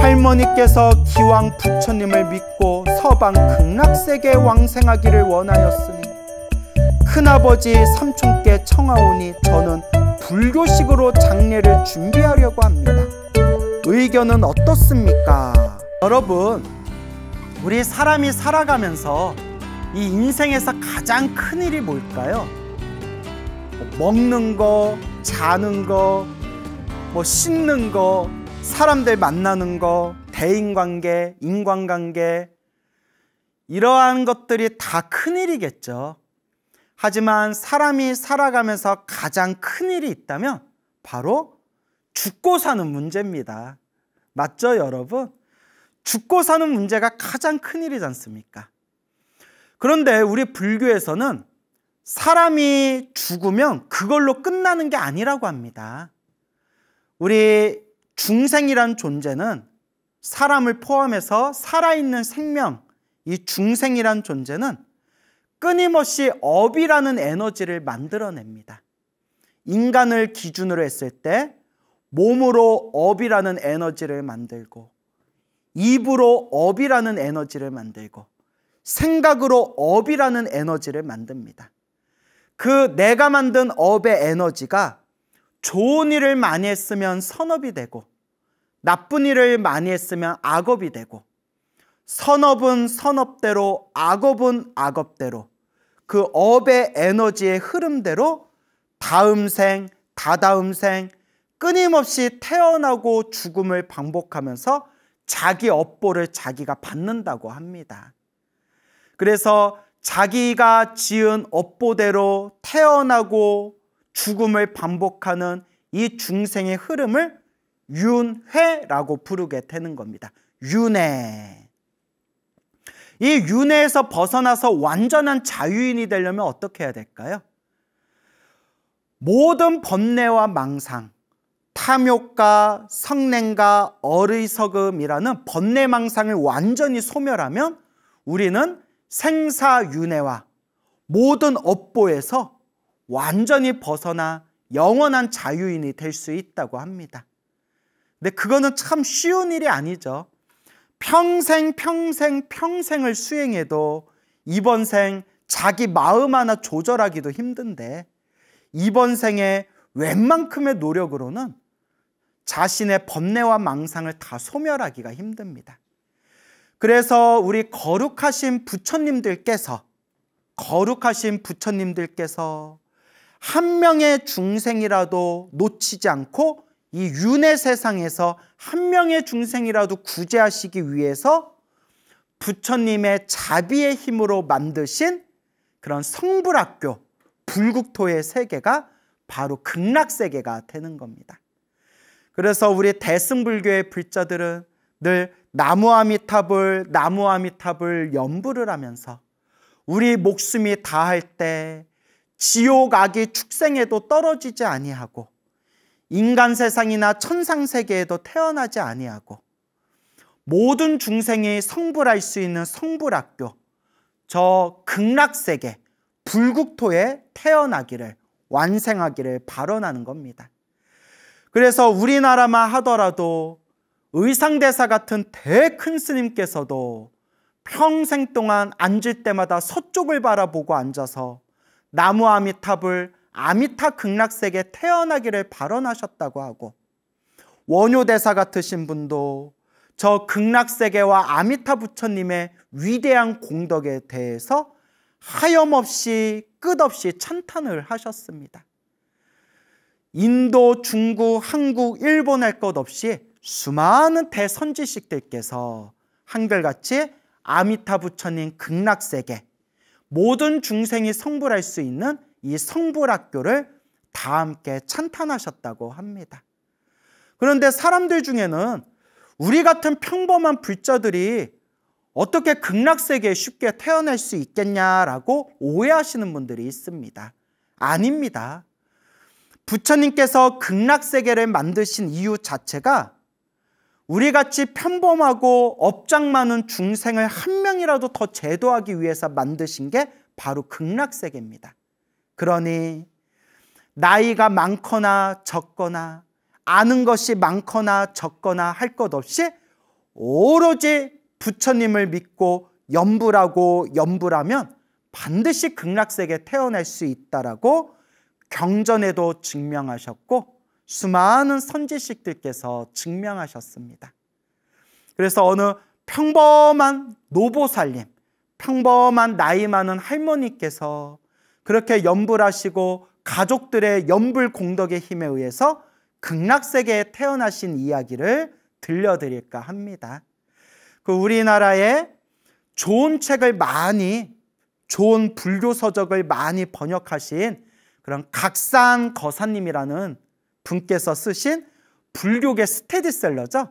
할머니께서 기왕 부처님을 믿고 서방 극락세계에 왕생하기를 원하였으니 큰아버지 삼촌께 청하오니 저는 불교식으로 장례를 준비하려고 합니다. 의견은 어떻습니까? 여러분, 우리 사람이 살아가면서 이 인생에서 가장 큰 일이 뭘까요? 먹는 거, 자는 거, 씻는 거, 사람들 만나는 거, 대인관계, 인간관계, 이러한 것들이 다 큰일이겠죠. 하지만 사람이 살아가면서 가장 큰일이 있다면 바로 죽고 사는 문제입니다. 맞죠, 여러분? 죽고 사는 문제가 가장 큰일이지 않습니까? 그런데 우리 불교에서는 사람이 죽으면 그걸로 끝나는 게 아니라고 합니다. 우리 중생이란 존재는 사람을 포함해서 살아있는 생명, 이 중생이란 존재는 끊임없이 업이라는 에너지를 만들어냅니다. 인간을 기준으로 했을 때 몸으로 업이라는 에너지를 만들고, 입으로 업이라는 에너지를 만들고, 생각으로 업이라는 에너지를 만듭니다. 그 내가 만든 업의 에너지가 좋은 일을 많이 했으면 선업이 되고, 나쁜 일을 많이 했으면 악업이 되고, 선업은 선업대로, 악업은 악업대로, 그 업의 에너지의 흐름대로 다음 생, 다다음 생 끊임없이 태어나고 죽음을 반복하면서 자기 업보를 자기가 받는다고 합니다. 그래서 자기가 지은 업보대로 태어나고 죽음을 반복하는 이 중생의 흐름을 윤회라고 부르게 되는 겁니다. 윤회. 이 윤회에서 벗어나서 완전한 자유인이 되려면 어떻게 해야 될까요? 모든 번뇌와 망상, 탐욕과 성냉과 어리석음이라는 번뇌망상을 완전히 소멸하면 우리는 생사윤회와 모든 업보에서 완전히 벗어나 영원한 자유인이 될 수 있다고 합니다. 근데 그거는 참 쉬운 일이 아니죠. 평생을 수행해도 이번 생 자기 마음 하나 조절하기도 힘든데, 이번 생에 웬만큼의 노력으로는 자신의 번뇌와 망상을 다 소멸하기가 힘듭니다. 그래서 우리 거룩하신 부처님들께서 한 명의 중생이라도 놓치지 않고 이 윤회 세상에서 한 명의 중생이라도 구제하시기 위해서 부처님의 자비의 힘으로 만드신 그런 성불학교, 불국토의 세계가 바로 극락세계가 되는 겁니다. 그래서 우리 대승불교의 불자들은 늘 나무아미타불, 나무아미타불 연부를 하면서 우리 목숨이 다할 때 지옥 악이 축생에도 떨어지지 아니하고, 인간 세상이나 천상 세계에도 태어나지 아니하고, 모든 중생이 성불할 수 있는 성불학교, 저 극락세계, 불국토에 태어나기를, 완생하기를 발언하는 겁니다. 그래서 우리나라만 하더라도 의상대사 같은 대큰 스님께서도 평생 동안 앉을 때마다 서쪽을 바라보고 앉아서 나무 아미타불, 아미타 극락세계에 태어나기를 발언하셨다고 하고, 원효대사 같으신 분도 저 극락세계와 아미타 부처님의 위대한 공덕에 대해서 하염없이 끝없이 찬탄을 하셨습니다. 인도, 중국, 한국, 일본 할 것 없이 수많은 대선지식들께서 한결같이 아미타 부처님 극락세계, 모든 중생이 성불할 수 있는 이 성불학교를 다 함께 찬탄하셨다고 합니다. 그런데 사람들 중에는 우리 같은 평범한 불자들이 어떻게 극락세계에 쉽게 태어날 수 있겠냐라고 오해하시는 분들이 있습니다. 아닙니다. 부처님께서 극락세계를 만드신 이유 자체가 우리같이 평범하고 업장 많은 중생을 한 명이라도 더 제도하기 위해서 만드신 게 바로 극락세계입니다. 그러니 나이가 많거나 적거나 아는 것이 많거나 적거나 할 것 없이 오로지 부처님을 믿고 염불하면 반드시 극락세계에 태어날 수 있다라고 경전에도 증명하셨고 수많은 선지식들께서 증명하셨습니다. 그래서 어느 평범한 노보살님, 평범한 나이 많은 할머니께서 그렇게 염불하시고 가족들의 염불 공덕의 힘에 의해서 극락세계에 태어나신 이야기를 들려드릴까 합니다. 그 우리나라에 좋은 책을 많이, 좋은 불교 서적을 많이 번역하신 그런 각산 거사님이라는 분께서 쓰신 불교계 스테디셀러죠.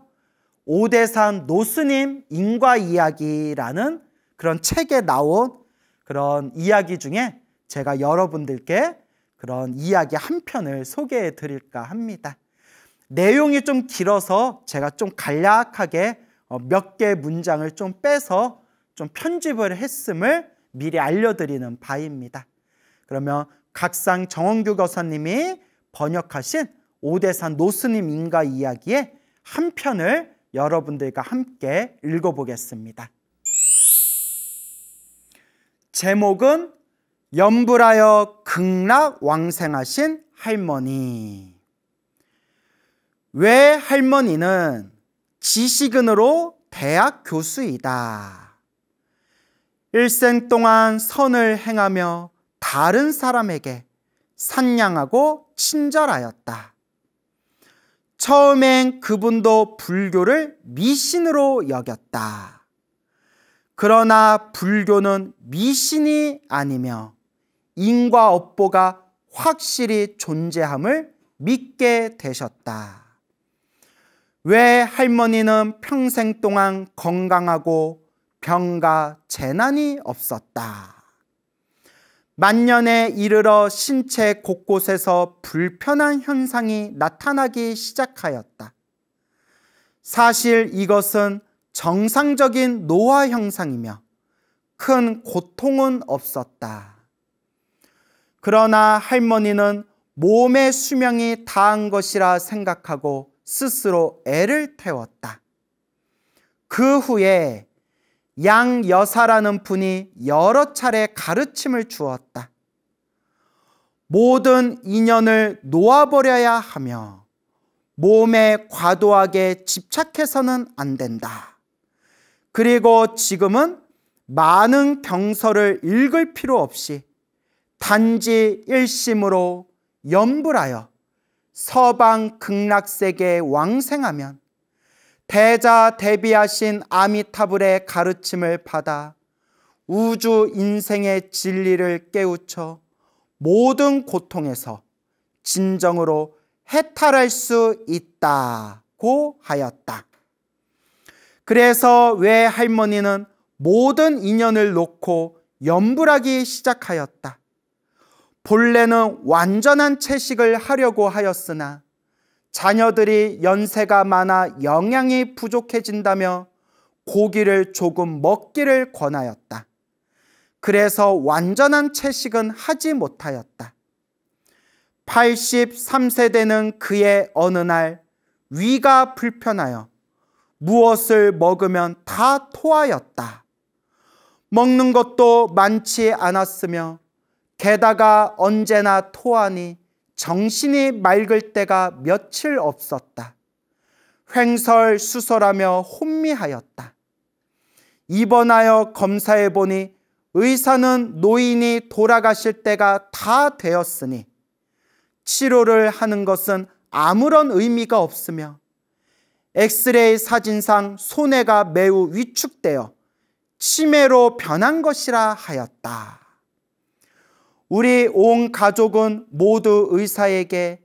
오대산 노스님 인과 이야기라는 그런 책에 나온 그런 이야기 중에 제가 여러분들께 그런 이야기 한 편을 소개해 드릴까 합니다. 내용이 좀 길어서 제가 좀 간략하게 몇 개의 문장을 좀 빼서 좀 편집을 했음을 미리 알려드리는 바입니다. 그러면 각상 정원규 거사님이 번역하신 오대산 노스님 인가 이야기의 한 편을 여러분들과 함께 읽어보겠습니다. 제목은 염불하여 극락 왕생하신 할머니. 왜 할머니는 지식인으로 대학 교수이다. 일생 동안 선을 행하며 다른 사람에게 산량하고 친절하였다. 처음엔 그분도 불교를 미신으로 여겼다. 그러나 불교는 미신이 아니며 인과 업보가 확실히 존재함을 믿게 되셨다. 왜 할머니는 평생 동안 건강하고 병과 재난이 없었다. 만년에 이르러 신체 곳곳에서 불편한 현상이 나타나기 시작하였다. 사실 이것은 정상적인 노화 현상이며 큰 고통은 없었다. 그러나 할머니는 몸의 수명이 다한 것이라 생각하고 스스로 애를 태웠다. 그 후에 양여사라는 분이 여러 차례 가르침을 주었다. 모든 인연을 놓아버려야 하며 몸에 과도하게 집착해서는 안 된다. 그리고 지금은 많은 경서를 읽을 필요 없이 단지 일심으로 염불하여 서방 극락세계에 왕생하면 대자 대비하신 아미타불의 가르침을 받아 우주 인생의 진리를 깨우쳐 모든 고통에서 진정으로 해탈할 수 있다고 하였다. 그래서 왜 할머니는 모든 인연을 놓고 염불하기 시작하였다. 본래는 완전한 채식을 하려고 하였으나 자녀들이 연세가 많아 영양이 부족해진다며 고기를 조금 먹기를 권하였다. 그래서 완전한 채식은 하지 못하였다. 83세 되는 그의 어느 날 위가 불편하여 무엇을 먹으면 다 토하였다. 먹는 것도 많지 않았으며 게다가 언제나 토하니 정신이 맑을 때가 며칠 없었다. 횡설수설하며 혼미하였다. 입원하여 검사해보니 의사는 노인이 돌아가실 때가 다 되었으니 치료를 하는 것은 아무런 의미가 없으며 엑스레이 사진상 손해가 매우 위축되어 치매로 변한 것이라 하였다. 우리 온 가족은 모두 의사에게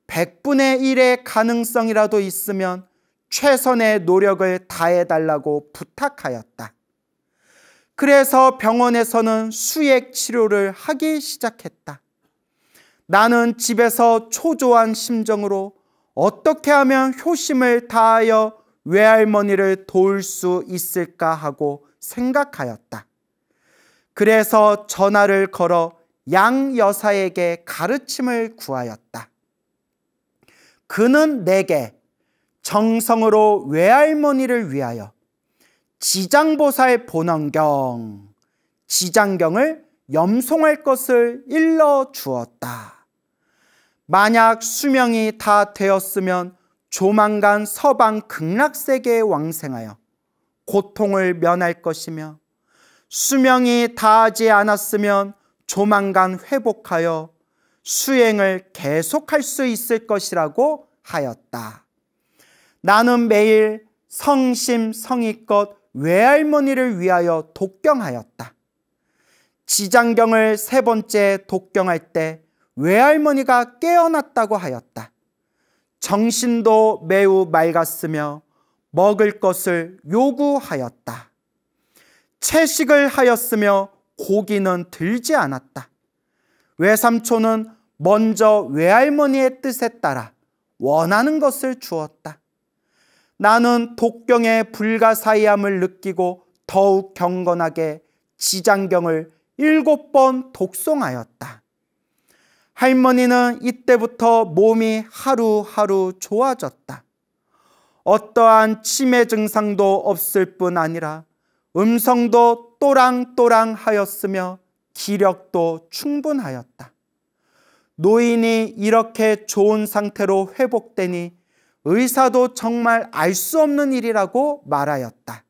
100분의 1의 가능성이라도 있으면 최선의 노력을 다해달라고 부탁하였다. 그래서 병원에서는 수액 치료를 하기 시작했다. 나는 집에서 초조한 심정으로 어떻게 하면 효심을 다하여 외할머니를 도울 수 있을까 하고 생각하였다. 그래서 전화를 걸어 양 여사에게 가르침을 구하였다. 그는 내게 정성으로 외할머니를 위하여 지장보살 본원경, 지장경을 염송할 것을 일러 주었다. 만약 수명이 다 되었으면 조만간 서방 극락세계에 왕생하여 고통을 면할 것이며, 수명이 다하지 않았으면 조만간 회복하여 수행을 계속할 수 있을 것이라고 하였다. 나는 매일 성심성의껏 외할머니를 위하여 독경하였다. 지장경을 3번째 독경할 때 외할머니가 깨어났다고 하였다. 정신도 매우 맑았으며 먹을 것을 요구하였다. 채식을 하였으며 고기는 들지 않았다. 외삼촌은 먼저 외할머니의 뜻에 따라 원하는 것을 주었다. 나는 독경의 불가사의함을 느끼고 더욱 경건하게 지장경을 7번 독송하였다. 할머니는 이때부터 몸이 하루하루 좋아졌다. 어떠한 치매 증상도 없을 뿐 아니라 음성도 또랑또랑하였으며 기력도 충분하였다. 노인이 이렇게 좋은 상태로 회복되니 의사도 정말 알 수 없는 일이라고 말하였다.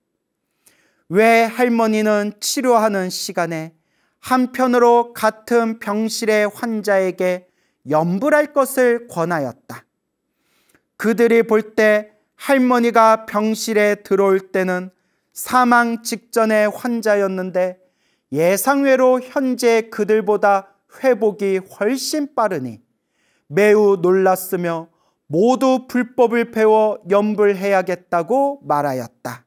왜 할머니는 치료하는 시간에 한편으로 같은 병실의 환자에게 염불할 것을 권하였다. 그들이 볼 때 할머니가 병실에 들어올 때는 사망 직전의 환자였는데 예상외로 현재 그들보다 회복이 훨씬 빠르니 매우 놀랐으며 모두 불법을 배워 염불해야겠다고 말하였다.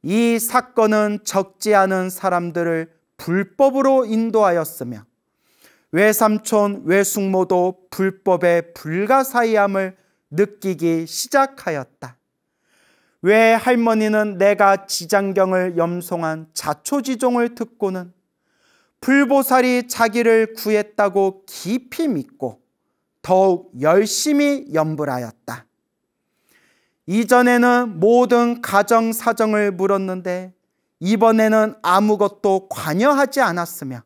이 사건은 적지 않은 사람들을 불법으로 인도하였으며 외삼촌, 외숙모도 불법의 불가사의함을 느끼기 시작하였다. 왜 할머니는 내가 지장경을 염송한 자초지종을 듣고는 불보살이 자기를 구했다고 깊이 믿고 더욱 열심히 염불하였다. 이전에는 모든 가정 사정을 물었는데 이번에는 아무것도 관여하지 않았으며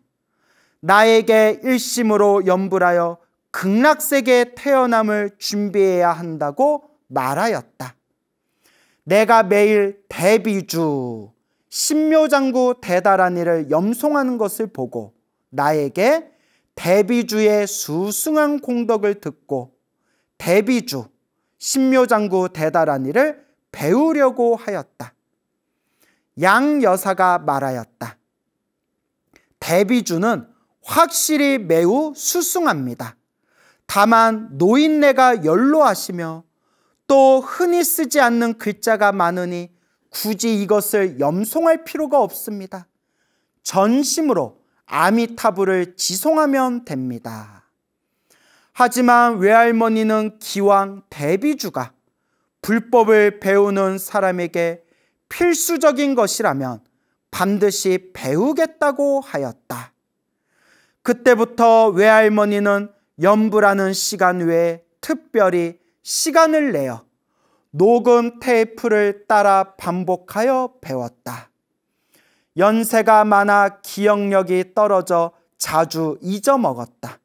나에게 일심으로 염불하여 극락세계에 태어남을 준비해야 한다고 말하였다. 내가 매일 대비주, 신묘장구 대다란이를 염송하는 것을 보고 나에게 대비주의 수승한 공덕을 듣고 대비주, 신묘장구 대다란이를 배우려고 하였다. 양 여사가 말하였다. 대비주는 확실히 매우 수승합니다. 다만 노인네가 연로하시며 또 흔히 쓰지 않는 글자가 많으니 굳이 이것을 염송할 필요가 없습니다. 전심으로 아미타불을 지송하면 됩니다. 하지만 외할머니는 기왕 대비주가 불법을 배우는 사람에게 필수적인 것이라면 반드시 배우겠다고 하였다. 그때부터 외할머니는 염불하는 시간 외에 특별히 시간을 내어 녹음 테이프를 따라 반복하여 배웠다. 연세가 많아 기억력이 떨어져 자주 잊어먹었다.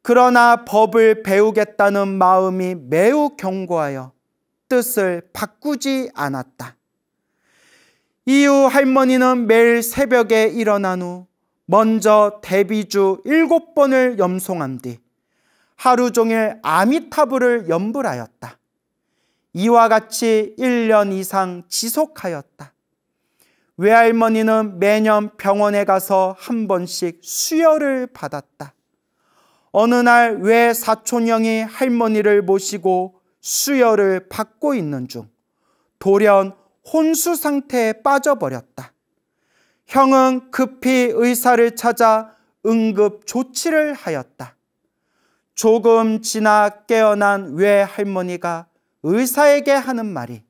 그러나 법을 배우겠다는 마음이 매우 견고하여 뜻을 바꾸지 않았다. 이후 할머니는 매일 새벽에 일어난 후 먼저 대비주 7번을 염송한 뒤 하루 종일 아미타불을 염불하였다. 이와 같이 1년 이상 지속하였다. 외할머니는 매년 병원에 가서 한 번씩 수혈을 받았다. 어느 날 외사촌형이 할머니를 모시고 수혈을 받고 있는 중 돌연 혼수 상태에 빠져버렸다. 형은 급히 의사를 찾아 응급 조치를 하였다. 조금 지나 깨어난 외할머니가 의사에게 하는 말이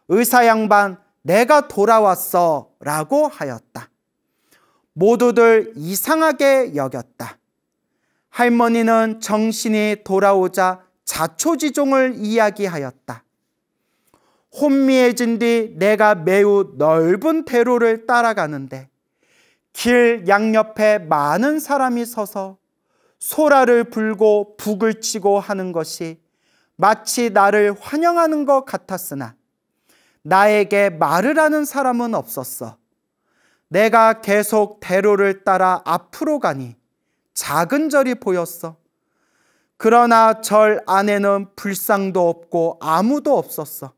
의사 양반 내가 돌아왔어 라고 하였다. 모두들 이상하게 여겼다. 할머니는 정신이 돌아오자 자초지종을 이야기하였다. 혼미해진 뒤 내가 매우 넓은 대로를 따라가는데 길 양옆에 많은 사람이 서서 소라를 불고 북을 치고 하는 것이 마치 나를 환영하는 것 같았으나 나에게 말을 하는 사람은 없었어. 내가 계속 대로를 따라 앞으로 가니 작은 절이 보였어. 그러나 절 안에는 불상도 없고 아무도 없었어.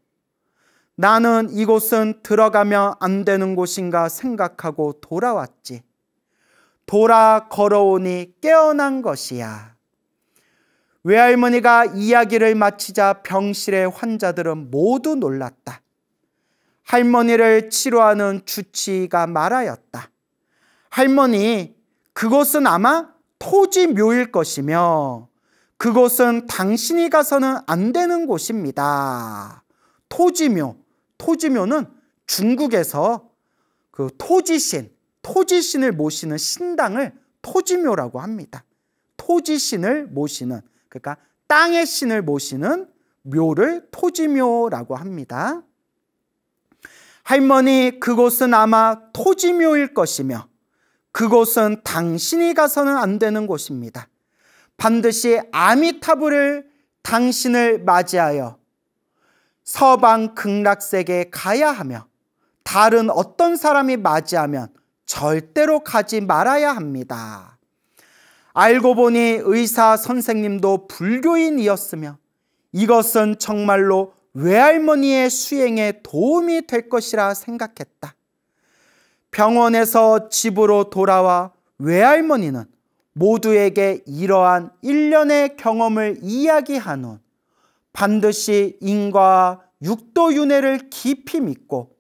나는 이곳은 들어가면 안 되는 곳인가 생각하고 돌아왔지. 돌아 걸어오니 깨어난 것이야. 외할머니가 이야기를 마치자 병실의 환자들은 모두 놀랐다. 할머니를 치료하는 주치의가 말하였다. 할머니, 그곳은 아마 토지묘일 것이며 그곳은 당신이 가서는 안 되는 곳입니다. 토지묘는 중국에서 그 토지신을 모시는 신당을 토지묘라고 합니다. 토지신을 모시는, 그러니까 땅의 신을 모시는 묘를 토지묘라고 합니다. 할머니, 그곳은 아마 토지묘일 것이며 그곳은 당신이 가서는 안 되는 곳입니다. 반드시 아미타불을 당신을 맞이하여 서방 극락세계에 가야 하며 다른 어떤 사람이 맞이하면 절대로 가지 말아야 합니다. 알고 보니 의사 선생님도 불교인이었으며 이것은 정말로 외할머니의 수행에 도움이 될 것이라 생각했다. 병원에서 집으로 돌아와 외할머니는 모두에게 이러한 일련의 경험을 이야기한 후 반드시 인과와 육도윤회를 깊이 믿고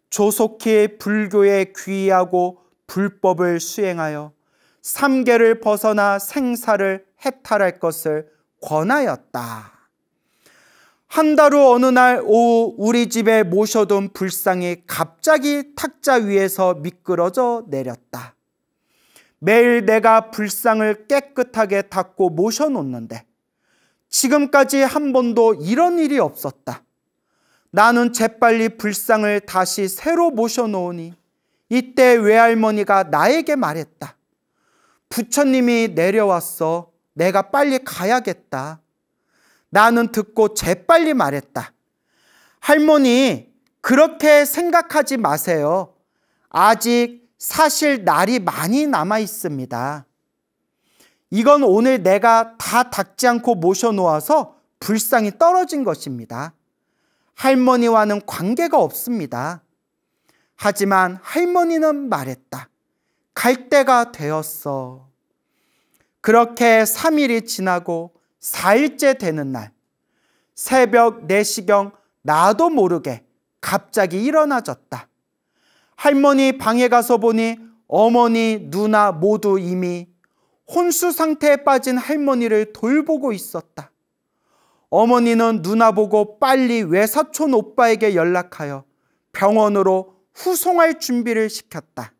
조속히 불교에 귀의하고 불법을 수행하여 삼계를 벗어나 생사를 해탈할 것을 권하였다. 한 달 후 어느 날 오후 우리 집에 모셔둔 불상이 갑자기 탁자 위에서 미끄러져 내렸다. 매일 내가 불상을 깨끗하게 닦고 모셔놓는데 지금까지 한 번도 이런 일이 없었다. 나는 재빨리 불상을 다시 새로 모셔놓으니 이때 외할머니가 나에게 말했다. 부처님이 내려왔어. 내가 빨리 가야겠다. 나는 듣고 재빨리 말했다. 할머니, 그렇게 생각하지 마세요. 아직 사실 날이 많이 남아 있습니다. 이건 오늘 내가 다 닦지 않고 모셔놓아서 불상이 떨어진 것입니다. 할머니와는 관계가 없습니다. 하지만 할머니는 말했다. 갈 때가 되었어. 그렇게 3일이 지나고 4일째 되는 날, 새벽 4시경 나도 모르게 갑자기 일어나졌다. 할머니 방에 가서 보니 어머니, 누나 모두 이미 혼수 상태에 빠진 할머니를 돌보고 있었다. 어머니는 누나 보고 빨리 외사촌 오빠에게 연락하여 병원으로 후송할 준비를 시켰다.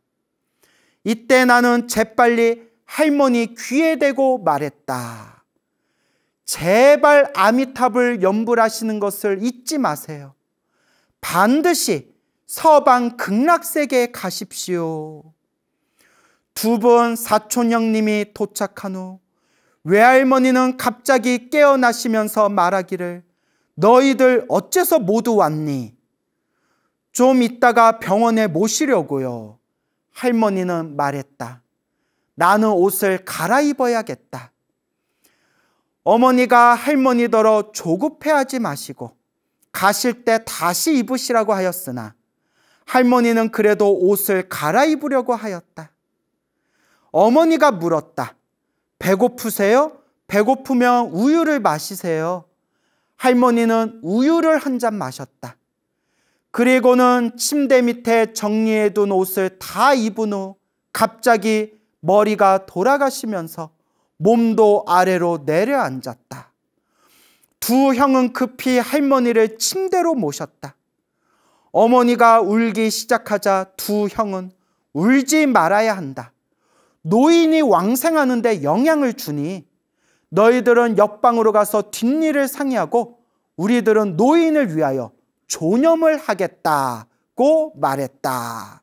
이때 나는 재빨리 할머니 귀에 대고 말했다. 제발 아미타불 염불하시는 것을 잊지 마세요. 반드시 서방 극락세계에 가십시오. 두 분 사촌 형님이 도착한 후 외할머니는 갑자기 깨어나시면서 말하기를 너희들 어째서 모두 왔니? 좀 있다가 병원에 모시려고요. 할머니는 말했다. 나는 옷을 갈아입어야겠다. 어머니가 할머니더러 조급해하지 마시고 가실 때 다시 입으시라고 하였으나 할머니는 그래도 옷을 갈아입으려고 하였다. 어머니가 물었다. 배고프세요? 배고프면 우유를 마시세요. 할머니는 우유를 한 잔 마셨다. 그리고는 침대 밑에 정리해둔 옷을 다 입은 후 갑자기 머리가 돌아가시면서 몸도 아래로 내려앉았다. 두 형은 급히 할머니를 침대로 모셨다. 어머니가 울기 시작하자 두 형은 울지 말아야 한다. 노인이 왕생하는데 영향을 주니 너희들은 옆방으로 가서 뒷일을 상의하고 우리들은 노인을 위하여 존염을 하겠다고 말했다.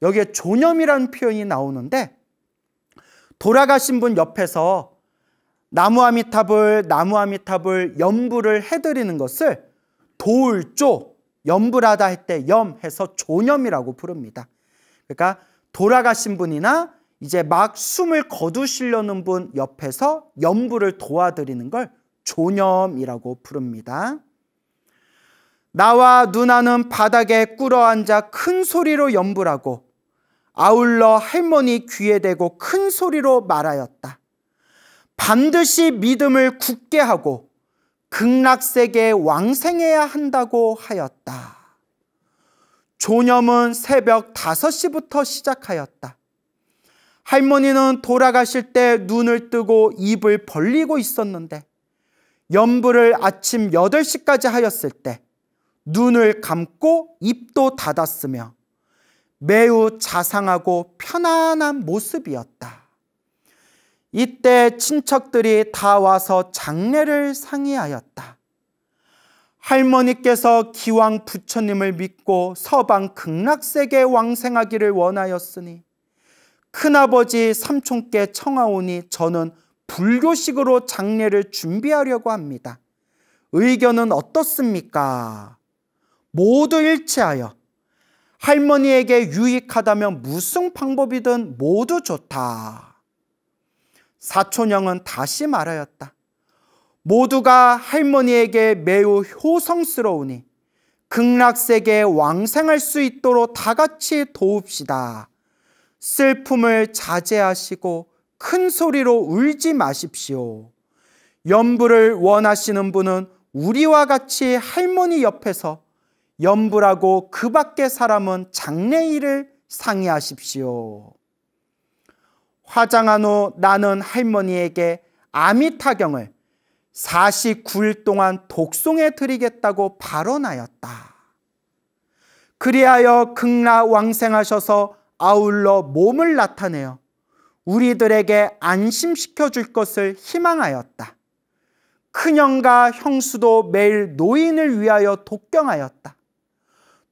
여기에 존염이라는 표현이 나오는데, 돌아가신 분 옆에서 나무아미탑을 염불을 해드리는 것을 돌조, 염불하다 할 때 염해서 존염이라고 부릅니다. 그러니까 돌아가신 분이나 이제 막 숨을 거두시려는 분 옆에서 염불을 도와드리는 걸 존염이라고 부릅니다. 나와 누나는 바닥에 꿇어앉아 큰 소리로 염불하고 아울러 할머니 귀에 대고 큰 소리로 말하였다. 반드시 믿음을 굳게 하고 극락세계에 왕생해야 한다고 하였다. 존염은 새벽 5시부터 시작하였다. 할머니는 돌아가실 때 눈을 뜨고 입을 벌리고 있었는데, 염불을 아침 8시까지 하였을 때 눈을 감고 입도 닫았으며 매우 자상하고 편안한 모습이었다. 이때 친척들이 다 와서 장례를 상의하였다. 할머니께서 기왕 부처님을 믿고 서방 극락세계에 왕생하기를 원하였으니 큰아버지 삼촌께 청하오니 저는 불교식으로 장례를 준비하려고 합니다. 의견은 어떻습니까? 모두 일치하여 할머니에게 유익하다면 무슨 방법이든 모두 좋다. 사촌형은 다시 말하였다. 모두가 할머니에게 매우 효성스러우니 극락세계에 왕생할 수 있도록 다 같이 도웁시다. 슬픔을 자제하시고 큰 소리로 울지 마십시오. 염불을 원하시는 분은 우리와 같이 할머니 옆에서 염불하고 그 밖의 사람은 장례일을 상의하십시오. 화장한 후 나는 할머니에게 아미타경을 49일 동안 독송해 드리겠다고 발언하였다. 그리하여 극락 왕생하셔서 아울러 몸을 나타내어 우리들에게 안심시켜 줄 것을 희망하였다. 큰형과 형수도 매일 노인을 위하여 독경하였다.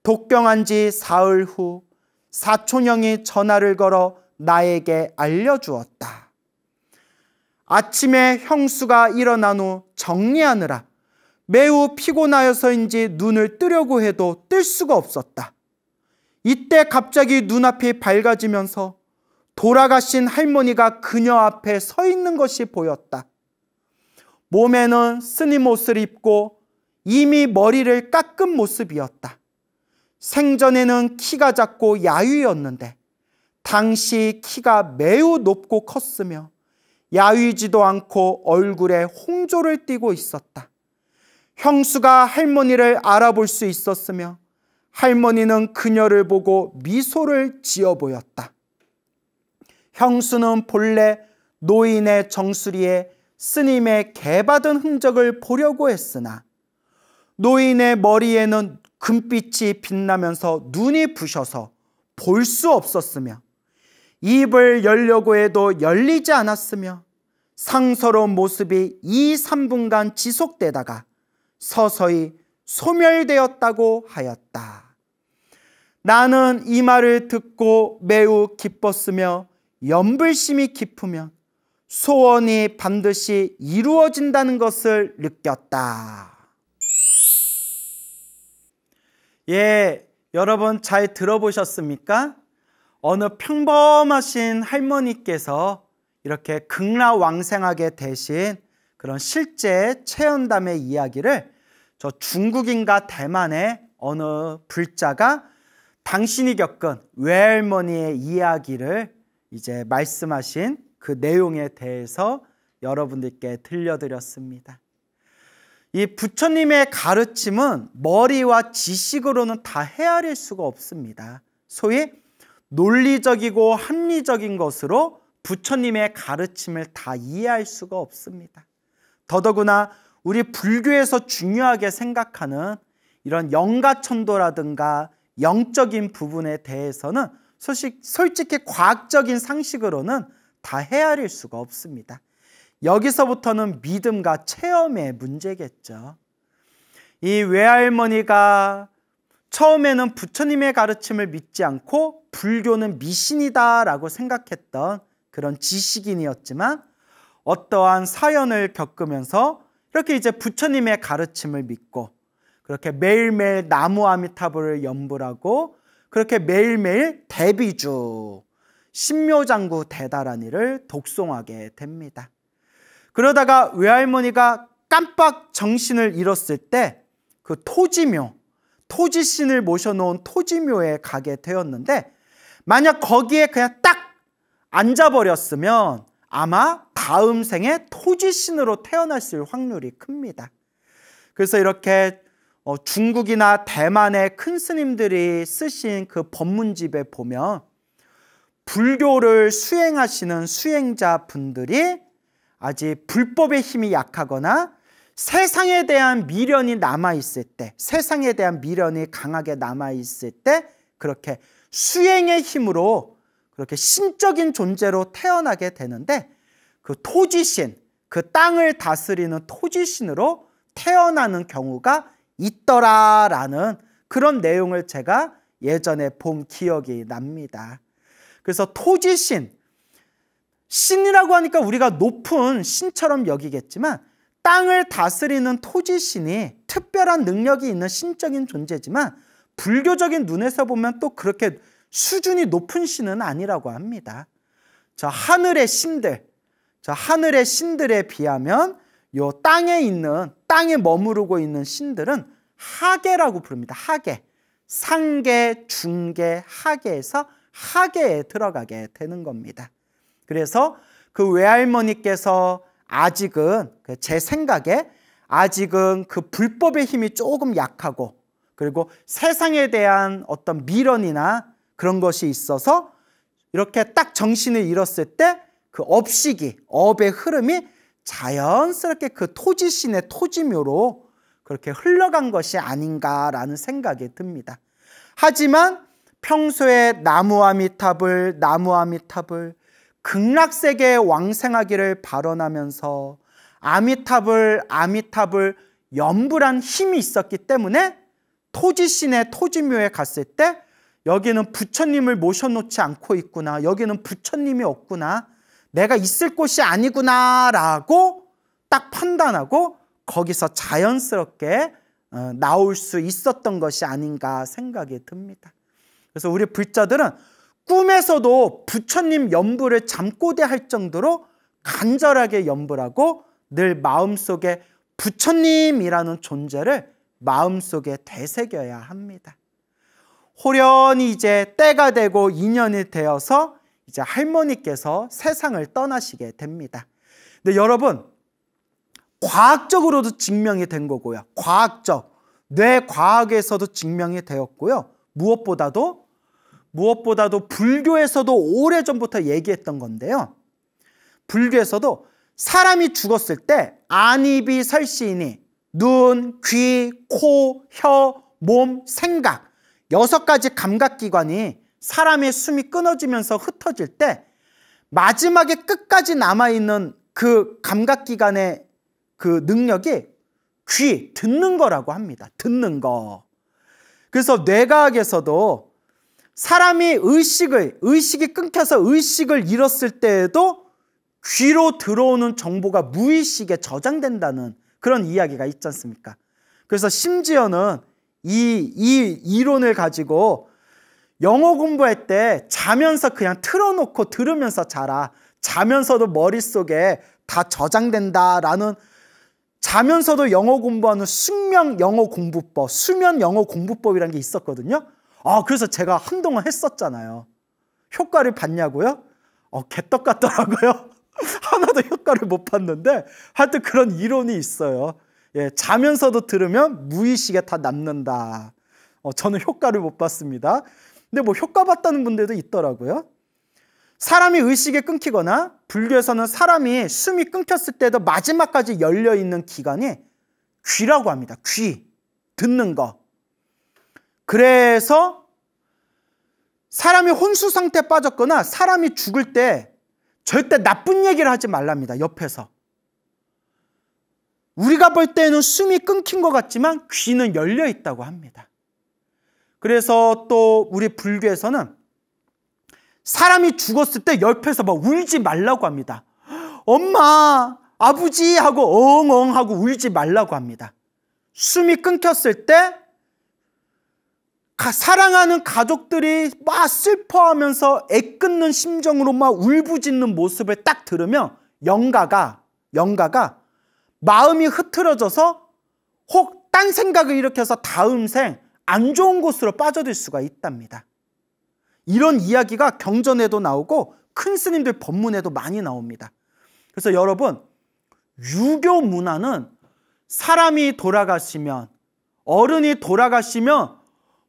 독경한 지 사흘 후 사촌형이 전화를 걸어 나에게 알려주었다. 아침에 형수가 일어난 후 정리하느라 매우 피곤하여서인지 눈을 뜨려고 해도 뜰 수가 없었다. 이때 갑자기 눈앞이 밝아지면서 돌아가신 할머니가 그녀 앞에 서 있는 것이 보였다. 몸에는 스님 옷을 입고 이미 머리를 깎은 모습이었다. 생전에는 키가 작고 야위였는데 당시 키가 매우 높고 컸으며 야위지도 않고 얼굴에 홍조를 띠고 있었다. 형수가 할머니를 알아볼 수 있었으며 할머니는 그녀를 보고 미소를 지어 보였다. 형수는 본래 노인의 정수리에 스님의 개받은 흔적을 보려고 했으나 노인의 머리에는 금빛이 빛나면서 눈이 부셔서 볼 수 없었으며 입을 열려고 해도 열리지 않았으며 상서로운 모습이 2~3분간 지속되다가 서서히 소멸되었다고 하였다. 나는 이 말을 듣고 매우 기뻤으며 염불심이 깊으면 소원이 반드시 이루어진다는 것을 느꼈다. 예, 여러분 잘 들어보셨습니까? 어느 평범하신 할머니께서 이렇게 극락왕생하게 되신 그런 실제 체험담의 이야기를 저 중국인가 대만의 어느 불자가 당신이 겪은 외할머니의 이야기를 이제 말씀하신 그 내용에 대해서 여러분들께 들려드렸습니다. 이 부처님의 가르침은 머리와 지식으로는 다 헤아릴 수가 없습니다. 소위 논리적이고 합리적인 것으로 부처님의 가르침을 다 이해할 수가 없습니다. 더더구나 우리 불교에서 중요하게 생각하는 이런 영가천도라든가 영적인 부분에 대해서는 솔직히 과학적인 상식으로는 다 헤아릴 수가 없습니다. 여기서부터는 믿음과 체험의 문제겠죠. 이 외할머니가 처음에는 부처님의 가르침을 믿지 않고 불교는 미신이다라고 생각했던 그런 지식인이었지만 어떠한 사연을 겪으면서 이렇게 이제 부처님의 가르침을 믿고 그렇게 매일매일 나무 아미타불을 염불하고 그렇게 매일매일 대비주 신묘장구 대다라니를 독송하게 됩니다. 그러다가 외할머니가 깜빡 정신을 잃었을 때 그 토지묘, 토지신을 모셔놓은 토지묘에 가게 되었는데 만약 거기에 그냥 딱 앉아버렸으면 아마 다음 생에 토지신으로 태어났을 확률이 큽니다. 그래서 이렇게 중국이나 대만의 큰 스님들이 쓰신 그 법문집에 보면 불교를 수행하시는 수행자분들이 아직 불법의 힘이 약하거나 세상에 대한 미련이 남아있을 때, 세상에 대한 미련이 강하게 남아있을 때 그렇게 수행의 힘으로 그렇게 신적인 존재로 태어나게 되는데 그 토지신, 그 땅을 다스리는 토지신으로 태어나는 경우가 있더라라는 그런 내용을 제가 예전에 본 기억이 납니다. 그래서 토지신, 신이라고 하니까 우리가 높은 신처럼 여기겠지만 땅을 다스리는 토지신이 특별한 능력이 있는 신적인 존재지만 불교적인 눈에서 보면 또 그렇게 수준이 높은 신은 아니라고 합니다. 저 하늘의 신들, 저 하늘의 신들에 비하면 요 땅에 있는, 땅에 머무르고 있는 신들은 하계라고 부릅니다. 하계. 상계, 중계, 하계에서 하계에 들어가게 되는 겁니다. 그래서 그 외할머니께서 아직은 제 생각에 아직은 그 불법의 힘이 조금 약하고 그리고 세상에 대한 어떤 미련이나 그런 것이 있어서 이렇게 딱 정신을 잃었을 때 그 업식이, 업의 흐름이 자연스럽게 그 토지신의 토지묘로 그렇게 흘러간 것이 아닌가라는 생각이 듭니다. 하지만 평소에 나무 아미타불 극락세계에 왕생하기를 발언하면서 아미타불 염불한 힘이 있었기 때문에 토지신의 토지묘에 갔을 때 여기는 부처님을 모셔놓지 않고 있구나, 여기는 부처님이 없구나, 내가 있을 곳이 아니구나 라고 딱 판단하고 거기서 자연스럽게 나올 수 있었던 것이 아닌가 생각이 듭니다. 그래서 우리 불자들은 꿈에서도 부처님 염불을 잠꼬대할 정도로 간절하게 염불하고 늘 마음속에 부처님이라는 존재를 마음속에 되새겨야 합니다. 호련히 이제 때가 되고 인연이 되어서 이제 할머니께서 세상을 떠나시게 됩니다. 근데 여러분, 과학적으로도 증명이 된 거고요. 뇌과학에서도 증명이 되었고요. 무엇보다도 불교에서도 오래전부터 얘기했던 건데요. 불교에서도 사람이 죽었을 때 안입이 설시이니 눈, 귀, 코, 혀, 몸, 생각 6가지 감각기관이 사람의 숨이 끊어지면서 흩어질 때 마지막에 끝까지 남아있는 그 감각기관의 그 능력이 귀, 듣는 거라고 합니다. 듣는 거. 그래서 뇌과학에서도 사람이 의식이 끊겨서 의식을 잃었을 때에도 귀로 들어오는 정보가 무의식에 저장된다는 그런 이야기가 있지 않습니까? 그래서 심지어는 이 이론을 가지고 영어 공부할 때 자면서 그냥 틀어놓고 들으면서 자라. 자면서도 머릿속에 다 저장된다라는, 자면서도 영어 공부하는 숙명 영어 공부법, 수면 영어 공부법이라는 게 있었거든요. 그래서 제가 한동안 했었잖아요. 효과를 봤냐고요? 개떡 같더라고요. 하나도 효과를 못 봤는데 하여튼 그런 이론이 있어요. 예, 자면서도 들으면 무의식에 다 남는다. 저는 효과를 못 봤습니다. 근데 뭐 효과 봤다는 분들도 있더라고요. 사람이 의식이 끊기거나 불교에서는 사람이 숨이 끊겼을 때도 마지막까지 열려있는 기관이 귀라고 합니다. 귀, 듣는 거. 그래서 사람이 혼수 상태에 빠졌거나 사람이 죽을 때 절대 나쁜 얘기를 하지 말랍니다. 옆에서. 우리가 볼 때는 숨이 끊긴 것 같지만 귀는 열려 있다고 합니다. 그래서 또 우리 불교에서는 사람이 죽었을 때 옆에서 막 울지 말라고 합니다. 엄마, 아버지 하고 엉엉 하고 울지 말라고 합니다. 숨이 끊겼을 때 사랑하는 가족들이 막 슬퍼하면서 애끓는 심정으로 막 울부짖는 모습을 딱 들으면 영가가 마음이 흐트러져서 혹 딴 생각을 일으켜서 다음 생 안 좋은 곳으로 빠져들 수가 있답니다. 이런 이야기가 경전에도 나오고 큰 스님들 법문에도 많이 나옵니다. 그래서 여러분, 유교 문화는 사람이 돌아가시면, 어른이 돌아가시면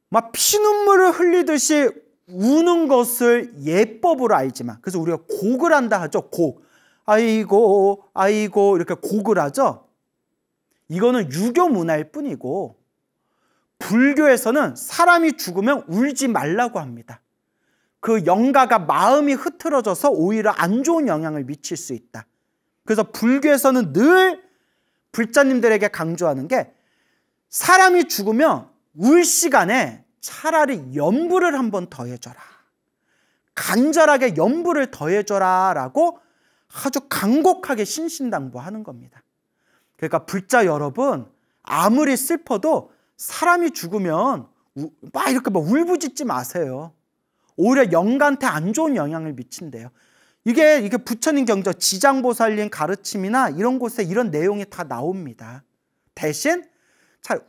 막 피눈물을 흘리듯이 우는 것을 예법으로 알지만, 그래서 우리가 곡을 한다 하죠. 곡. 아이고 아이고 이렇게 곡을 하죠. 이거는 유교 문화일 뿐이고, 불교에서는 사람이 죽으면 울지 말라고 합니다. 그 영가가 마음이 흐트러져서 오히려 안 좋은 영향을 미칠 수 있다. 그래서 불교에서는 늘 불자님들에게 강조하는 게, 사람이 죽으면 울 시간에 차라리 염불을 한번 더해줘라, 간절하게 염불을 더해줘라 라고 아주 간곡하게 신신당부하는 겁니다. 그러니까 불자 여러분, 아무리 슬퍼도 사람이 죽으면 막 이렇게 막 울부짖지 마세요. 오히려 영가한테 안 좋은 영향을 미친대요. 이게 부처님 경전 지장보살님 가르침이나 이런 곳에 이런 내용이 다 나옵니다. 대신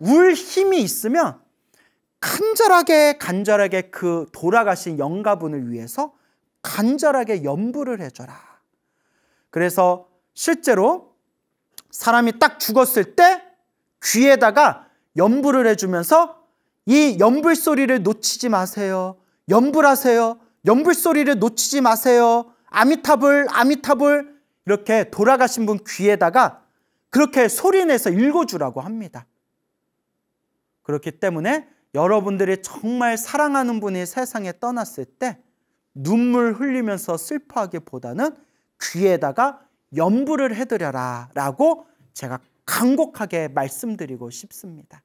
울 힘이 있으면 간절하게 그 돌아가신 영가분을 위해서 간절하게 염불을 해줘라. 그래서 실제로 사람이 딱 죽었을 때 귀에다가 염불을 해주면서 이 염불 소리를 놓치지 마세요. 염불하세요. 염불 소리를 놓치지 마세요. 아미타불 아미타불 이렇게 돌아가신 분 귀에다가 그렇게 소리내서 읽어주라고 합니다. 그렇기 때문에 여러분들이 정말 사랑하는 분이 세상에 떠났을 때 눈물 흘리면서 슬퍼하기보다는 귀에다가 염불을 해드려라 라고 제가 간곡하게 말씀드리고 싶습니다.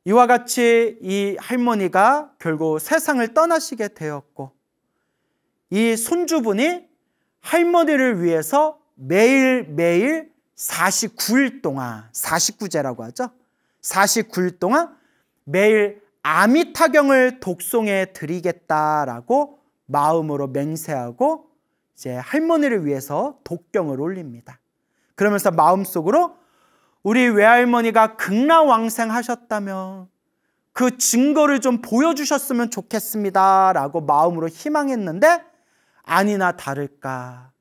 이와 같이 이 할머니가 결국 세상을 떠나시게 되었고, 이 손주분이 할머니를 위해서 매일매일 49일 동안, 49제라고 하죠. 49일 동안 매일 아미타경을 독송해 드리겠다라고 마음으로 맹세하고 이제 할머니를 위해서 독경을 올립니다. 그러면서 마음속으로 우리 외할머니가 극락왕생하셨다면 그 증거를 좀 보여주셨으면 좋겠습니다 라고 마음으로 희망했는데, 아니나 다를까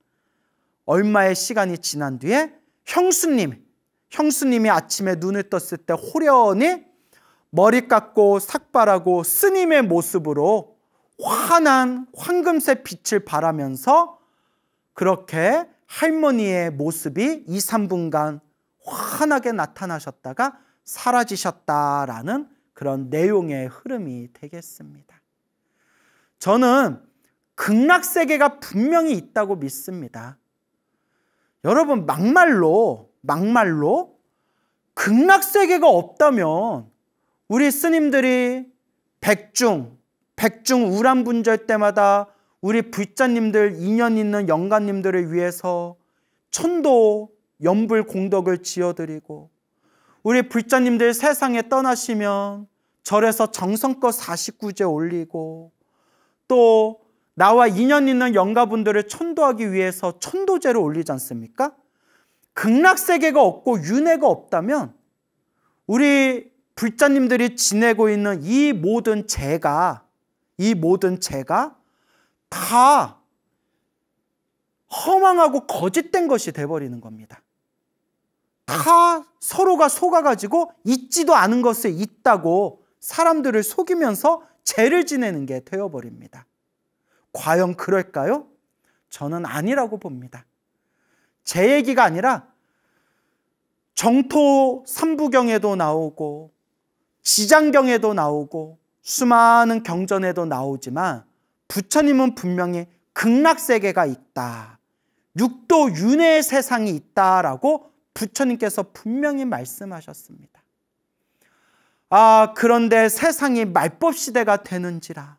얼마의 시간이 지난 뒤에 형수님이 아침에 눈을 떴을 때 호련히 머리 깎고 삭발하고 스님의 모습으로 환한 황금색 빛을 발하면서 그렇게 할머니의 모습이 2, 3분간 환하게 나타나셨다가 사라지셨다라는 그런 내용의 흐름이 되겠습니다. 저는 극락세계가 분명히 있다고 믿습니다. 여러분, 막말로 극락세계가 없다면 우리 스님들이 백중 우람분절 때마다 우리 불자님들, 인연 있는 영가님들을 위해서 천도 염불 공덕을 지어드리고, 우리 불자님들 세상에 떠나시면 절에서 정성껏 49제 올리고, 또 나와 인연 있는 영가분들을 천도하기 위해서 천도제를 올리지 않습니까? 극락세계가 없고 윤회가 없다면 우리 불자님들이 지내고 있는 이 모든 제가 다 허망하고 거짓된 것이 돼버리는 겁니다. 다 서로가 속아가지고 있지도 않은 것을 있다고 사람들을 속이면서 죄를 지내는 게 되어버립니다. 과연 그럴까요? 저는 아니라고 봅니다. 제 얘기가 아니라 정토 삼부경에도 나오고 지장경에도 나오고 수많은 경전에도 나오지만 부처님은 분명히 극락세계가 있다, 육도 윤회의 세상이 있다라고 부처님께서 분명히 말씀하셨습니다. 그런데 세상이 말법 시대가 되는지라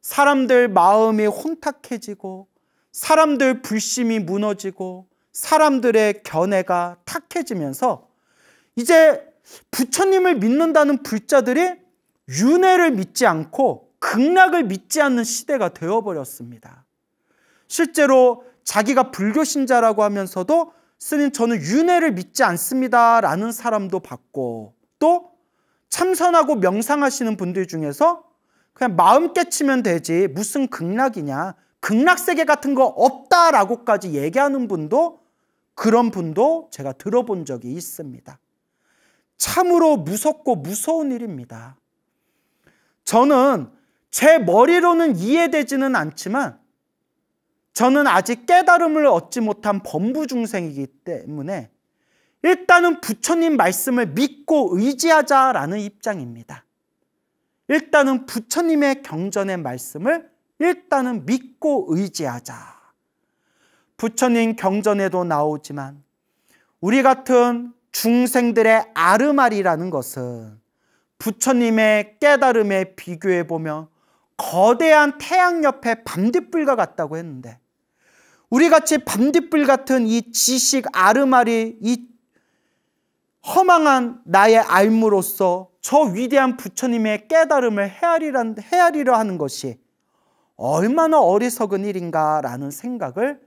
사람들 마음이 혼탁해지고 사람들 불심이 무너지고 사람들의 견해가 탁해지면서 이제 부처님을 믿는다는 불자들이 윤회를 믿지 않고 극락을 믿지 않는 시대가 되어버렸습니다. 실제로 자기가 불교 신자라고 하면서도 스님 저는 윤회를 믿지 않습니다 라는 사람도 봤고, 또 참선하고 명상하시는 분들 중에서 그냥 마음 깨치면 되지 무슨 극락이냐, 극락세계 같은 거 없다라고까지 얘기하는 분도, 그런 분도 제가 들어본 적이 있습니다. 참으로 무섭고 무서운 일입니다. 저는 제 머리로는 이해되지는 않지만 저는 아직 깨달음을 얻지 못한 범부 중생이기 때문에 일단은 부처님 말씀을 믿고 의지하자라는 입장입니다. 일단은 부처님의 경전의 말씀을 일단은 믿고 의지하자. 부처님 경전에도 나오지만 우리 같은 중생들의 아르말이라는 것은 부처님의 깨달음에 비교해보면 거대한 태양 옆에 반딧불과 같다고 했는데, 우리같이 반딧불 같은 이 지식 아르말이 이 허망한 나의 알무로서 저 위대한 부처님의 깨달음을 헤아리려 하는 것이 얼마나 어리석은 일인가라는 생각을